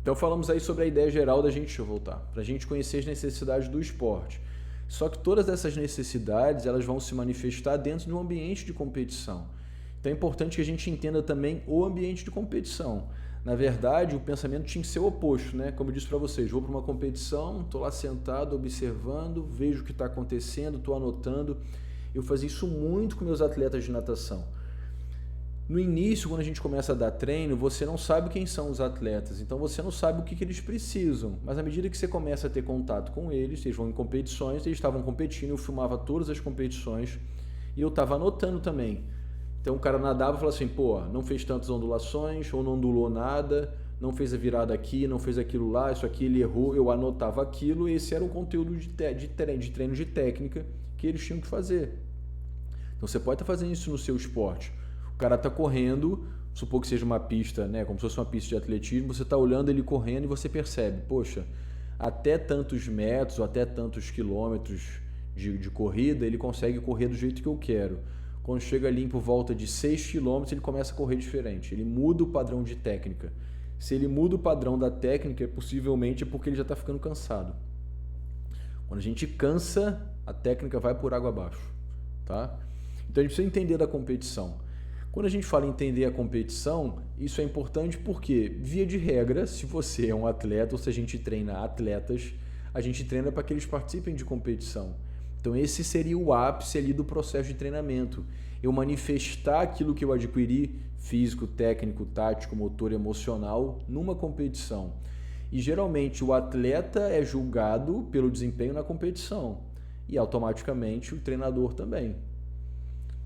Então falamos aí sobre a ideia geral da gente, deixa eu voltar, para a gente conhecer as necessidades do esporte. Só que todas essas necessidades, elas vão se manifestar dentro de um ambiente de competição. Então é importante que a gente entenda também o ambiente de competição. Na verdade, o pensamento tinha que ser o oposto, né? Como eu disse para vocês, vou para uma competição, estou lá sentado, observando, vejo o que está acontecendo, estou anotando. Eu fazia isso muito com meus atletas de natação. No início, quando a gente começa a dar treino, você não sabe quem são os atletas, então você não sabe o que eles precisam. Mas à medida que você começa a ter contato com eles vão em competições, eles estavam competindo, eu filmava todas as competições e eu estava anotando também. Então o cara nadava e falava assim, pô, não fez tantas ondulações, ou não ondulou nada, não fez a virada aqui, não fez aquilo lá, isso aqui ele errou, eu anotava aquilo, e esse era um conteúdo de treino de técnica que eles tinham que fazer. Então você pode estar fazendo isso no seu esporte. O cara está correndo, supor que seja uma pista, né, como se fosse uma pista de atletismo, você está olhando ele correndo e você percebe, poxa, até tantos metros ou até tantos quilômetros de corrida, ele consegue correr do jeito que eu quero. Quando chega ali por volta de 6 km, ele começa a correr diferente. Ele muda o padrão de técnica. Se ele muda o padrão da técnica, possivelmente é porque ele já está ficando cansado. Quando a gente cansa, a técnica vai por água abaixo. Tá? Então a gente precisa entender da competição. Quando a gente fala em entender a competição, isso é importante porque, via de regra, se você é um atleta ou se a gente treina atletas, a gente treina para que eles participem de competição. Então esse seria o ápice ali do processo de treinamento. Eu manifestar aquilo que eu adquiri, físico, técnico, tático, motor, emocional, numa competição. E geralmente o atleta é julgado pelo desempenho na competição. E automaticamente o treinador também.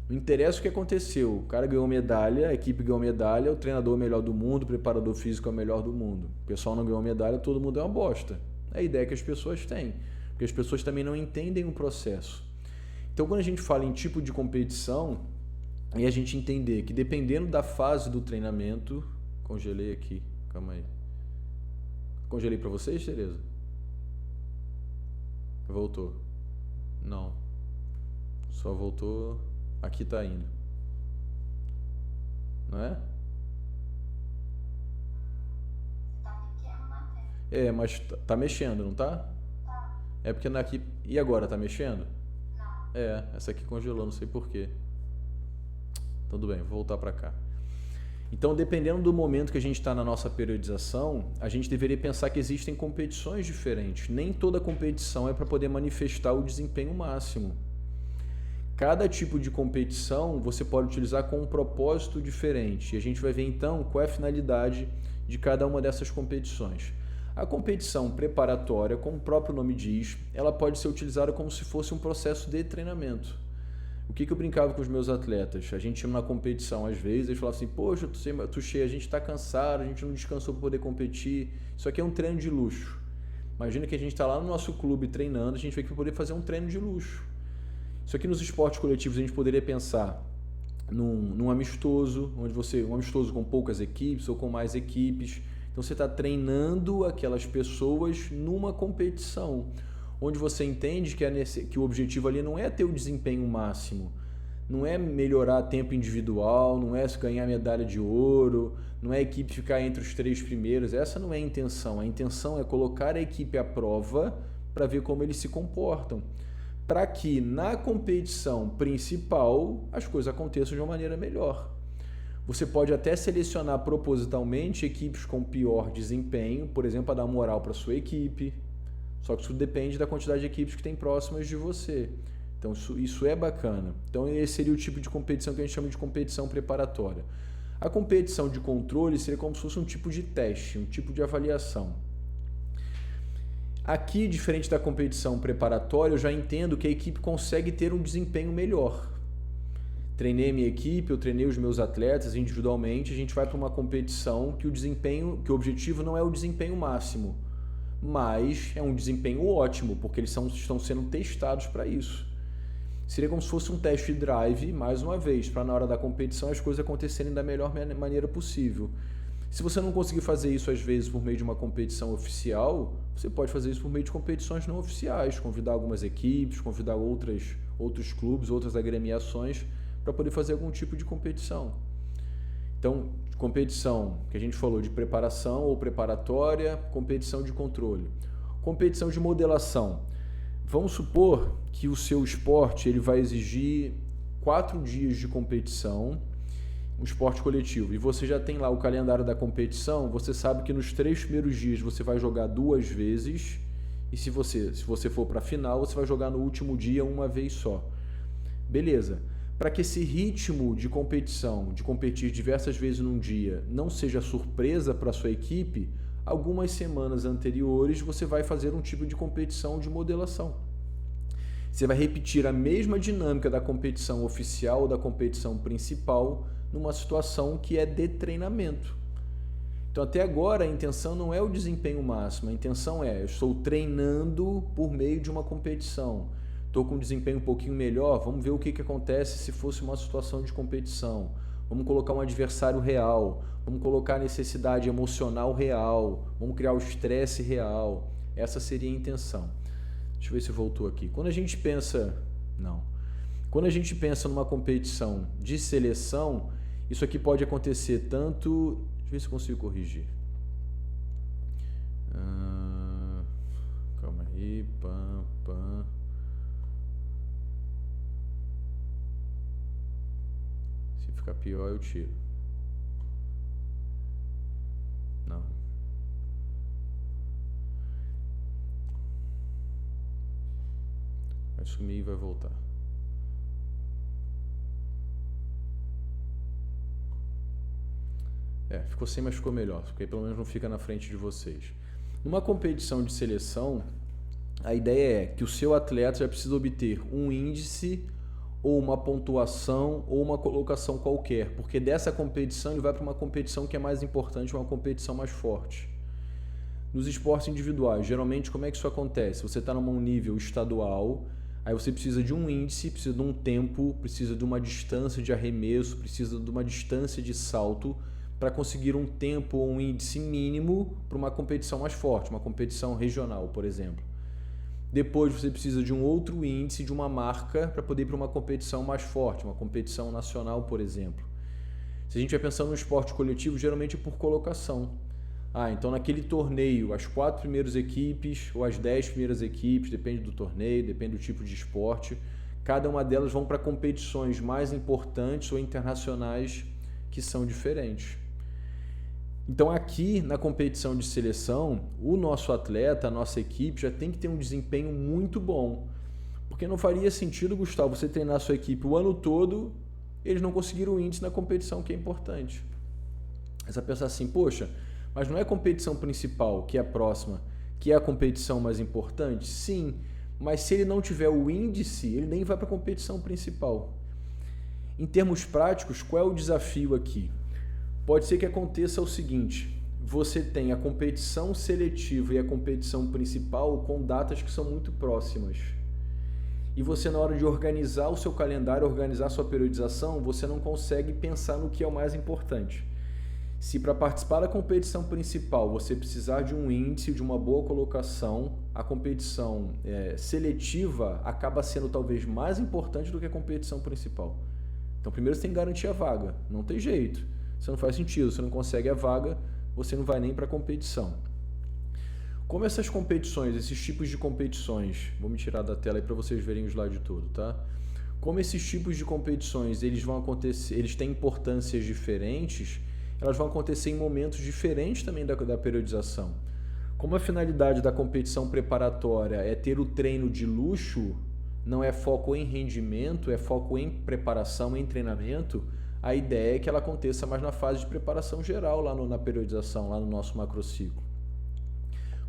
Não interessa o que aconteceu. O cara ganhou medalha, a equipe ganhou medalha, o treinador é o melhor do mundo, o preparador físico é o melhor do mundo. O pessoal não ganhou medalha, todo mundo é uma bosta. É a ideia que as pessoas têm. Porque as pessoas também não entendem o processo. Então, quando a gente fala em tipo de competição, é a gente entender que dependendo da fase do treinamento... Congelei aqui, calma aí. Congelei para vocês, Tereza? Voltou. Não. Só voltou... Aqui tá indo. Não é? Tá pequeno na tela. É, mas tá mexendo, não tá? Tá. É porque aqui... E agora, tá mexendo? Não. É, essa aqui congelou, não sei porquê. Então, tudo bem, vou voltar para cá. Então, dependendo do momento que a gente está na nossa periodização, a gente deveria pensar que existem competições diferentes. Nem toda competição é para poder manifestar o desempenho máximo. Cada tipo de competição você pode utilizar com um propósito diferente. E a gente vai ver então qual é a finalidade de cada uma dessas competições. A competição preparatória, como o próprio nome diz, ela pode ser utilizada como se fosse um processo de treinamento. O que eu brincava com os meus atletas? A gente ia numa competição às vezes, eles falavam assim, poxa, tu cheio, a gente está cansado, a gente não descansou para poder competir. Isso aqui é um treino de luxo. Imagina que a gente está lá no nosso clube treinando, a gente veio aqui para poder fazer um treino de luxo. Isso aqui nos esportes coletivos a gente poderia pensar num amistoso, um amistoso com poucas equipes ou com mais equipes. Então você está treinando aquelas pessoas numa competição, onde você entende que o objetivo ali não é ter o desempenho máximo, não é melhorar tempo individual, não é ganhar medalha de ouro, não é a equipe ficar entre os 3 primeiros, essa não é a intenção. A intenção é colocar a equipe à prova para ver como eles se comportam, para que na competição principal as coisas aconteçam de uma maneira melhor. Você pode até selecionar propositalmente equipes com pior desempenho, por exemplo, para dar moral para a sua equipe, só que isso depende da quantidade de equipes que tem próximas de você. Então isso é bacana. Então esse seria o tipo de competição que a gente chama de competição preparatória. A competição de controle seria como se fosse um tipo de teste, um tipo de avaliação. Aqui, diferente da competição preparatória, eu já entendo que a equipe consegue ter um desempenho melhor. Treinei minha equipe, eu treinei os meus atletas individualmente, a gente vai para uma competição que o objetivo não é o desempenho máximo, mas é um desempenho ótimo, porque eles estão sendo testados para isso. Seria como se fosse um test drive, mais uma vez, para na hora da competição as coisas acontecerem da melhor maneira possível. Se você não conseguir fazer isso às vezes por meio de uma competição oficial, você pode fazer isso por meio de competições não oficiais, convidar algumas equipes, convidar outros clubes, outras agremiações para poder fazer algum tipo de competição. Então, competição que a gente falou de preparação ou preparatória, competição de controle. Competição de modelação. Vamos supor que o seu esporte ele vai exigir 4 dias de competição, um esporte coletivo, e você já tem lá o calendário da competição, você sabe que nos 3 primeiros dias você vai jogar 2 vezes, e se você for para a final, você vai jogar no último dia uma vez só. Beleza. Para que esse ritmo de competição, de competir diversas vezes num dia, não seja surpresa para a sua equipe, algumas semanas anteriores você vai fazer um tipo de competição de modelação. Você vai repetir a mesma dinâmica da competição oficial ou da competição principal numa situação que é de treinamento. Então até agora a intenção não é o desempenho máximo, a intenção é eu estou treinando por meio de uma competição. Estou com um desempenho um pouquinho melhor, vamos ver o que acontece se fosse uma situação de competição. Vamos colocar um adversário real, vamos colocar a necessidade emocional real, vamos criar o estresse real. Essa seria a intenção. Deixa eu ver se voltou aqui. Quando a gente pensa numa competição de seleção, isso aqui pode acontecer tanto... Deixa eu ver se eu consigo corrigir. Calma aí. Se ficar pior, eu tiro. Não. Vai sumir e vai voltar. Ficou sem, mas ficou melhor, porque aí pelo menos não fica na frente de vocês. Numa competição de seleção, a ideia é que o seu atleta já precisa obter um índice ou uma pontuação ou uma colocação qualquer, porque dessa competição ele vai para uma competição que é mais importante, uma competição mais forte. Nos esportes individuais, geralmente como é que isso acontece? Você está num nível estadual, aí você precisa de um índice, precisa de um tempo, precisa de uma distância de arremesso, precisa de uma distância de salto para conseguir um tempo ou um índice mínimo para uma competição mais forte, uma competição regional, por exemplo. Depois você precisa de um outro índice, de uma marca, para poder ir para uma competição mais forte, uma competição nacional, por exemplo. Se a gente vai pensando no esporte coletivo, geralmente é por colocação. Então naquele torneio, as 4 primeiras equipes ou as 10 primeiras equipes, depende do torneio, depende do tipo de esporte, cada uma delas vão para competições mais importantes ou internacionais que são diferentes. Então aqui na competição de seleção, o nosso atleta, a nossa equipe já tem que ter um desempenho muito bom. Porque não faria sentido, Gustavo, você treinar a sua equipe o ano todo, eles não conseguiram o índice na competição que é importante. Você vai pensar assim, poxa, mas não é a competição principal, que é a próxima, que é a competição mais importante? Sim, mas se ele não tiver o índice, ele nem vai para a competição principal. Em termos práticos, qual é o desafio aqui? Pode ser que aconteça o seguinte, você tem a competição seletiva e a competição principal com datas que são muito próximas. e você, na hora de organizar o seu calendário, organizar a sua periodização, você não consegue pensar no que é o mais importante. Se para participar da competição principal você precisar de um índice, de uma boa colocação, a competição seletiva acaba sendo talvez mais importante do que a competição principal. Então primeiro você tem que garantir a vaga, não tem jeito. Isso não faz sentido, você não consegue a vaga, você não vai nem para a competição. Como essas competições, esses tipos de competições, vou me tirar da tela aí para vocês verem o slide todo, tá? Como esses tipos de competições, eles vão acontecer, eles têm importâncias diferentes, elas vão acontecer em momentos diferentes também da periodização. Como a finalidade da competição preparatória é ter o treino de luxo, não é foco em rendimento, é foco em preparação, em treinamento, a ideia é que ela aconteça mais na fase de preparação geral, lá na periodização, lá no nosso macrociclo.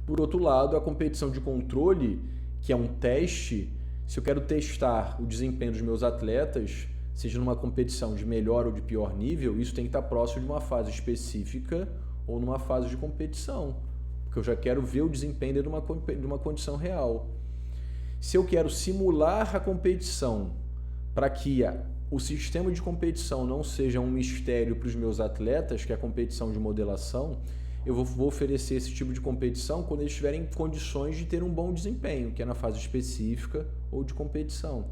Por outro lado, a competição de controle, que é um teste, se eu quero testar o desempenho dos meus atletas, seja numa competição de melhor ou de pior nível, isso tem que estar próximo de uma fase específica ou numa fase de competição, porque eu já quero ver o desempenho de uma condição real. Se eu quero simular a competição para que o sistema de competição não seja um mistério para os meus atletas, que é a competição de modelação, eu vou oferecer esse tipo de competição quando eles tiverem condições de ter um bom desempenho, que é na fase específica ou de competição.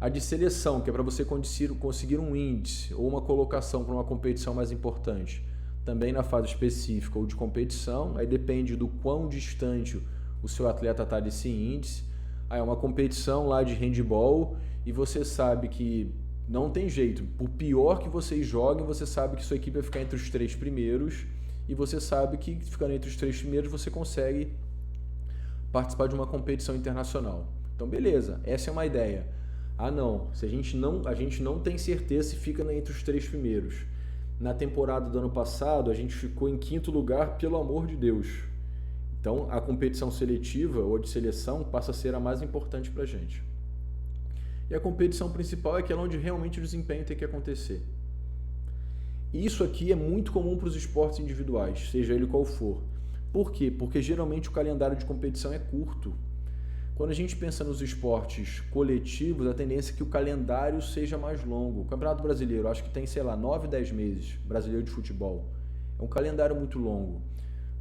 A de seleção, que é para você conseguir um índice ou uma colocação para uma competição mais importante, também na fase específica ou de competição, aí depende do quão distante o seu atleta está desse índice. Aí é uma competição lá de handball e você sabe que não tem jeito, por pior que vocês joguem, você sabe que sua equipe vai ficar entre os 3 primeiros e você sabe que ficando entre os 3 primeiros você consegue participar de uma competição internacional. Então beleza, essa é uma ideia. Ah não, se a gente não tem certeza se fica entre os 3 primeiros. Na temporada do ano passado a gente ficou em 5º lugar, pelo amor de Deus. Então a competição seletiva ou de seleção passa a ser a mais importante para a gente. E a competição principal é aquela onde realmente o desempenho tem que acontecer. Isso aqui é muito comum para os esportes individuais, seja ele qual for. Por quê? Porque geralmente o calendário de competição é curto. Quando a gente pensa nos esportes coletivos, a tendência é que o calendário seja mais longo. O Campeonato Brasileiro, acho que tem, 9, 10 meses, brasileiro de futebol. É um calendário muito longo.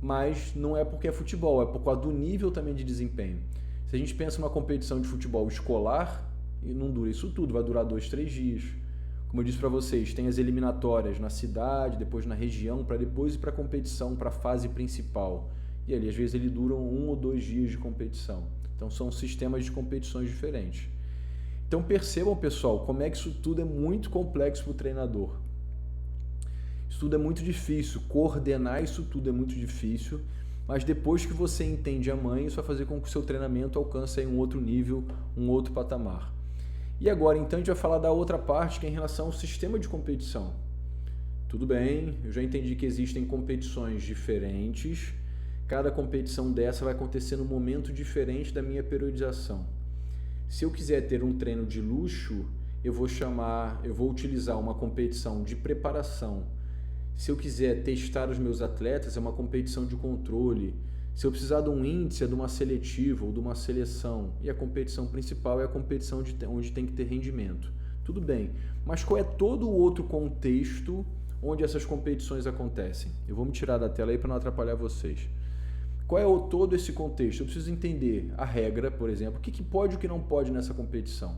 Mas não é porque é futebol, é por causa do nível também de desempenho. Se a gente pensa numa competição de futebol escolar, não dura isso tudo, vai durar 2, 3 dias. Como eu disse para vocês, tem as eliminatórias na cidade, depois na região, para depois ir para a competição, para a fase principal. E ali, às vezes, eles duram 1 ou 2 dias de competição. Então, são sistemas de competições diferentes. Então, percebam, pessoal, como é que isso tudo é muito complexo para o treinador. Isso tudo é muito difícil, coordenar isso tudo é muito difícil, mas depois que você entende a manha, isso vai fazer com que o seu treinamento alcance aí um outro nível, um outro patamar. E agora, então, a gente vai falar da outra parte, que é em relação ao sistema de competição. Tudo bem, eu já entendi que existem competições diferentes, cada competição dessa vai acontecer num momento diferente da minha periodização. Se eu quiser ter um treino de luxo, eu vou utilizar uma competição de preparação. Se eu quiser testar os meus atletas, é uma competição de controle. Se eu precisar de um índice, é de uma seletiva ou de uma seleção. E a competição principal é a competição onde tem que ter rendimento. Tudo bem, mas qual é todo o outro contexto onde essas competições acontecem? Eu vou me tirar da tela aí para não atrapalhar vocês. Qual é todo esse contexto? Eu preciso entender a regra, por exemplo, o que pode e o que não pode nessa competição.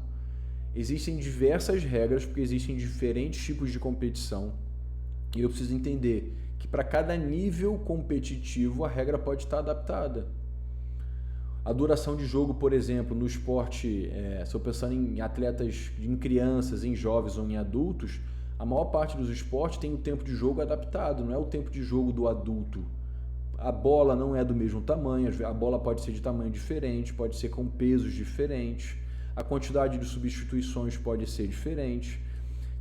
Existem diversas regras, porque existem diferentes tipos de competição. E eu preciso entender que para cada nível competitivo a regra pode estar adaptada. A duração de jogo, por exemplo, no esporte, se eu pensando em atletas, em crianças, em jovens ou em adultos, a maior parte dos esportes tem o tempo de jogo adaptado, não é o tempo de jogo do adulto. A bola não é do mesmo tamanho, a bola pode ser de tamanho diferente, pode ser com pesos diferentes, a quantidade de substituições pode ser diferente.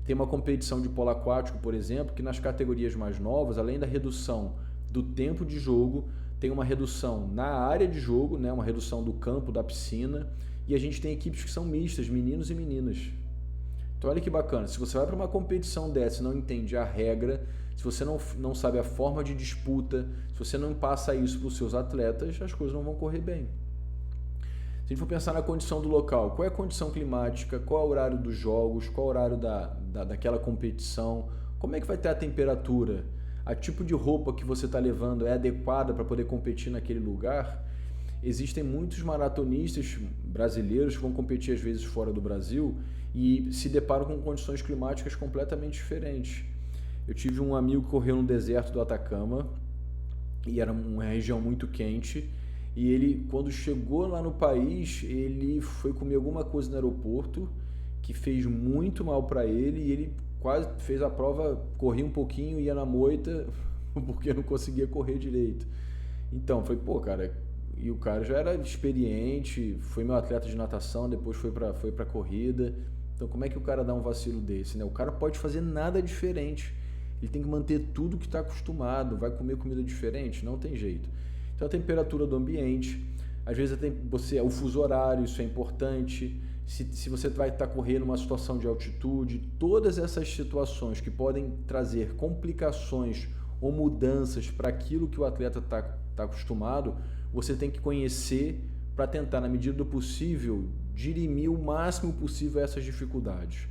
Tem uma competição de polo aquático, por exemplo, que nas categorias mais novas, além da redução do tempo de jogo, tem uma redução na área de jogo, né, uma redução do campo, da piscina, e a gente tem equipes que são mistas, meninos e meninas. Então olha que bacana, se você vai para uma competição dessa e não entende a regra, se você não sabe a forma de disputa, se você não passa isso para os seus atletas, as coisas não vão correr bem. Se Se a gente for pensar na condição do local, qual é a condição climática, qual é o horário dos jogos, qual é o horário daquela competição, como é que vai ter a temperatura, a tipo de roupa que você está levando é adequada para poder competir naquele lugar. Existem muitos maratonistas brasileiros que vão competir às vezes fora do Brasil e se deparam com condições climáticas completamente diferentes. Eu tive um amigo que correu no deserto do Atacama e era uma região muito quente. E ele, quando chegou lá no país, ele foi comer alguma coisa no aeroporto que fez muito mal para ele e ele quase fez a prova, corria um pouquinho, ia na moita porque não conseguia correr direito. Então, foi, pô, cara, e o cara já era experiente, foi meu atleta de natação, depois foi pra corrida. Então, como é que o cara dá um vacilo desse, né? O cara pode fazer nada diferente. Ele tem que manter tudo que está acostumado, vai comer comida diferente? Não tem jeito. Então a temperatura do ambiente, às vezes o fuso horário, isso é importante, se você vai estar correndo numa situação de altitude, todas essas situações que podem trazer complicações ou mudanças para aquilo que o atleta está acostumado, você tem que conhecer para tentar, na medida do possível, dirimir o máximo possível essas dificuldades.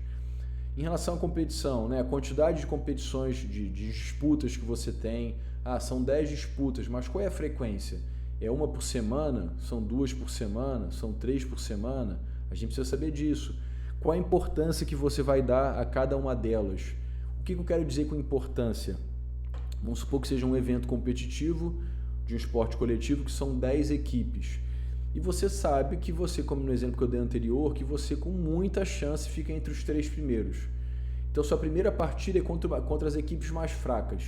Em relação à competição, né, a quantidade de competições, de disputas que você tem, são 10 disputas, mas qual é a frequência? É uma por semana? São 2 por semana? São 3 por semana? A gente precisa saber disso. Qual a importância que você vai dar a cada uma delas? O que eu quero dizer com importância? Vamos supor que seja um evento competitivo de um esporte coletivo que são 10 equipes. E você sabe que você, como no exemplo que eu dei anterior, que você com muita chance fica entre os 3 primeiros. Então sua primeira partida é contra as equipes mais fracas.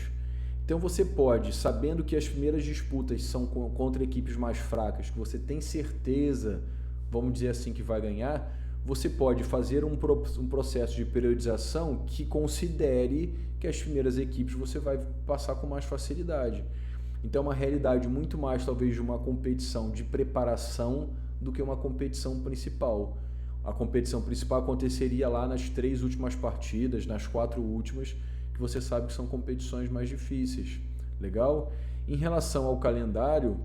Então você pode, sabendo que as primeiras disputas são contra equipes mais fracas, que você tem certeza, vamos dizer assim, que vai ganhar, você pode fazer um processo de periodização que considere que as primeiras equipes você vai passar com mais facilidade. Então é uma realidade muito mais, talvez, de uma competição de preparação do que uma competição principal. A competição principal aconteceria lá nas 3 últimas partidas, nas 4 últimas, que você sabe que são competições mais difíceis. Legal? Em relação ao calendário,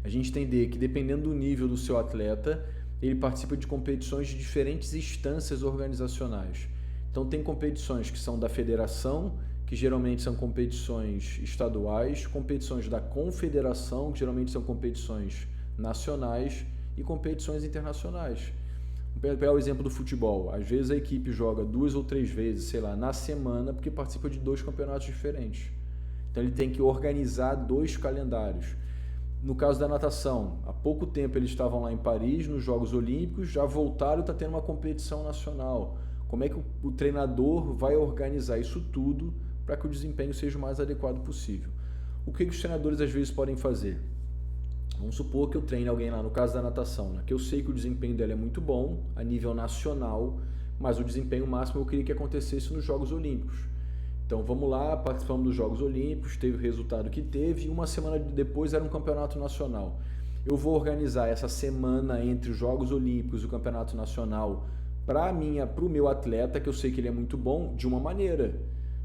a gente entender que dependendo do nível do seu atleta, ele participa de competições de diferentes instâncias organizacionais. Então tem competições que são da federação, que geralmente são competições estaduais, competições da confederação, que geralmente são competições nacionais, e competições internacionais. Vou pegar o exemplo do futebol. Às vezes a equipe joga 2 ou 3 vezes, sei lá, na semana, porque participa de 2 campeonatos diferentes. Então ele tem que organizar 2 calendários. No caso da natação, há pouco tempo eles estavam lá em Paris, nos Jogos Olímpicos, já voltaram e está tendo uma competição nacional. Como é que o treinador vai organizar isso tudo para que o desempenho seja o mais adequado possível? O que os treinadores às vezes podem fazer? Vamos supor que eu treine alguém lá, no caso da natação, né? Que eu sei que o desempenho dela é muito bom a nível nacional, mas o desempenho máximo eu queria que acontecesse nos Jogos Olímpicos. Então vamos lá, participamos dos Jogos Olímpicos, teve o resultado que teve, e uma semana depois era um campeonato nacional. Eu vou organizar essa semana entre os Jogos Olímpicos e o campeonato nacional para o meu atleta, que eu sei que ele é muito bom, de uma maneira,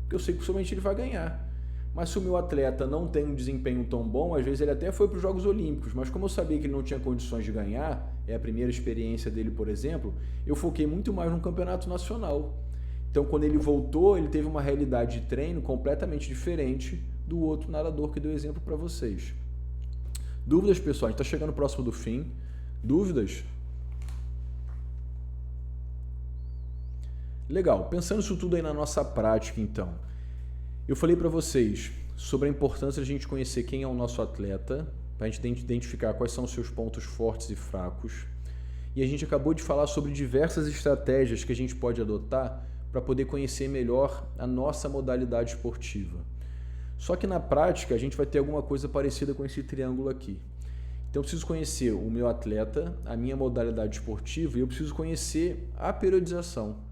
porque eu sei que possivelmente ele vai ganhar. Mas se o meu atleta não tem um desempenho tão bom, às vezes ele até foi para os Jogos Olímpicos, mas como eu sabia que ele não tinha condições de ganhar, é a primeira experiência dele, por exemplo, eu foquei muito mais no campeonato nacional. Então, quando ele voltou, ele teve uma realidade de treino completamente diferente do outro nadador que deu exemplo para vocês. Dúvidas, pessoal? A gente está chegando próximo do fim. Dúvidas? Legal. Pensando isso tudo aí na nossa prática, então. Eu falei para vocês sobre a importância de a gente conhecer quem é o nosso atleta, para a gente identificar quais são os seus pontos fortes e fracos. E a gente acabou de falar sobre diversas estratégias que a gente pode adotar para poder conhecer melhor a nossa modalidade esportiva. Só que na prática a gente vai ter alguma coisa parecida com esse triângulo aqui. Então eu preciso conhecer o meu atleta, a minha modalidade esportiva, e eu preciso conhecer a periodização.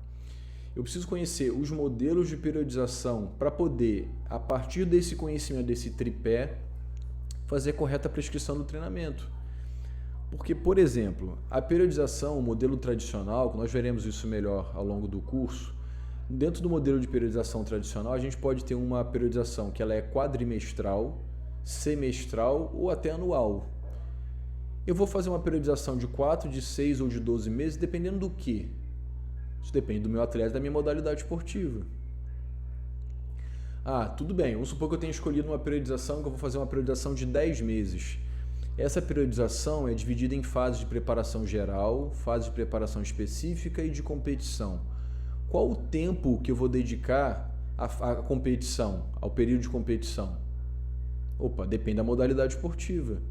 Eu preciso conhecer os modelos de periodização para poder, a partir desse conhecimento, desse tripé, fazer a correta prescrição do treinamento. Porque, por exemplo, a periodização, o modelo tradicional, que nós veremos isso melhor ao longo do curso, dentro do modelo de periodização tradicional, a gente pode ter uma periodização que ela é quadrimestral, semestral ou até anual. Eu vou fazer uma periodização de 4, de 6 ou de 12 meses, dependendo do quê? Isso depende do meu atleta e da minha modalidade esportiva. Ah, tudo bem, vamos supor que eu tenha escolhido uma periodização, que eu vou fazer uma periodização de 10 meses. Essa periodização é dividida em fases de preparação geral, fase de preparação específica e de competição. Qual o tempo que eu vou dedicar à competição, ao período de competição? Opa, depende da modalidade esportiva.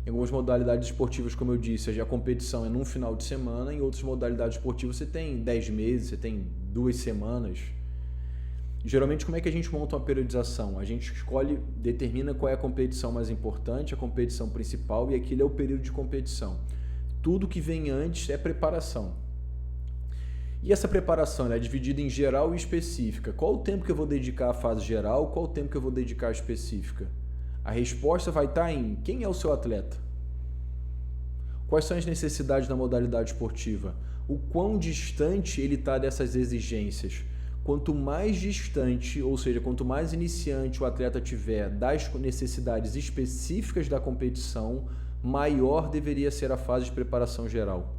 Em algumas modalidades esportivas, como eu disse, a competição é num final de semana, em outras modalidades esportivas você tem 10 meses, você tem 2 semanas. Geralmente, como é que a gente monta uma periodização? A gente determina qual é a competição mais importante, a competição principal, e aquilo é o período de competição. Tudo que vem antes é preparação. E essa preparação é dividida em geral e específica. Qual o tempo que eu vou dedicar à fase geral? Qual o tempo que eu vou dedicar à específica? A resposta vai estar em quem é o seu atleta? Quais são as necessidades da modalidade esportiva? O quão distante ele está dessas exigências? Quanto mais distante, ou seja, quanto mais iniciante o atleta tiver das necessidades específicas da competição, maior deveria ser a fase de preparação geral.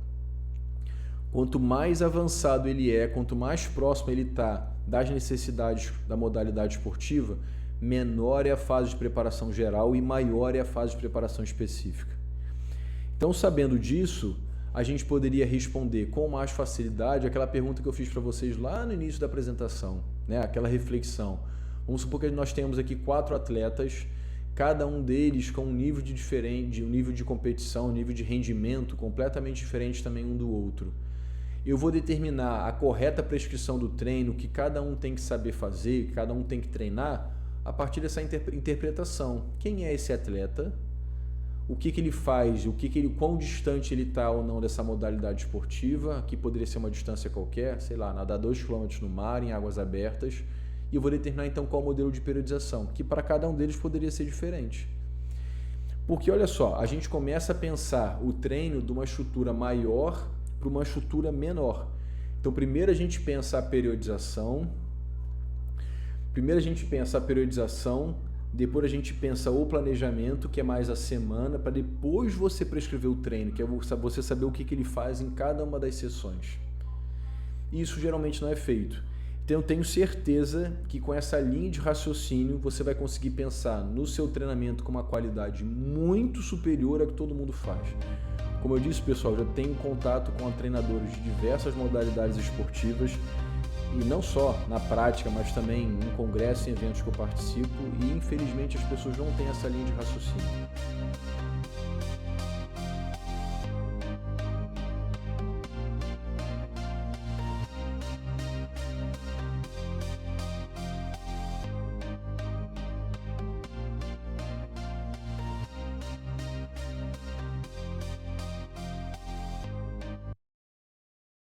Quanto mais avançado ele é, quanto mais próximo ele está das necessidades da modalidade esportiva, menor é a fase de preparação geral e maior é a fase de preparação específica. Então, sabendo disso, a gente poderia responder com mais facilidade aquela pergunta que eu fiz para vocês lá no início da apresentação, né? Aquela reflexão. Vamos supor que nós temos aqui 4 atletas, cada um deles com um nível um nível de competição, um nível de rendimento completamente diferente também um do outro. Eu vou determinar a correta prescrição do treino, o que cada um tem que saber fazer, o que cada um tem que treinar, a partir dessa interpretação. Quem é esse atleta? O que ele faz? Quão distante ele está ou não dessa modalidade esportiva? Aqui poderia ser uma distância qualquer, sei lá, nadar 2 km no mar, em águas abertas. E eu vou determinar então qual modelo de periodização, que para cada um deles poderia ser diferente. Porque olha só, a gente começa a pensar o treino de uma estrutura maior para uma estrutura menor. Então primeiro a gente pensa a periodização, depois a gente pensa o planejamento, que é mais a semana, para depois você prescrever o treino, que é você saber o que ele faz em cada uma das sessões. E isso geralmente não é feito. Então eu tenho certeza que com essa linha de raciocínio você vai conseguir pensar no seu treinamento com uma qualidade muito superior à que todo mundo faz. Como eu disse, pessoal, eu já tenho contato com treinadores de diversas modalidades esportivas, e não só na prática, mas também em congressos e eventos que eu participo, e infelizmente as pessoas não têm essa linha de raciocínio.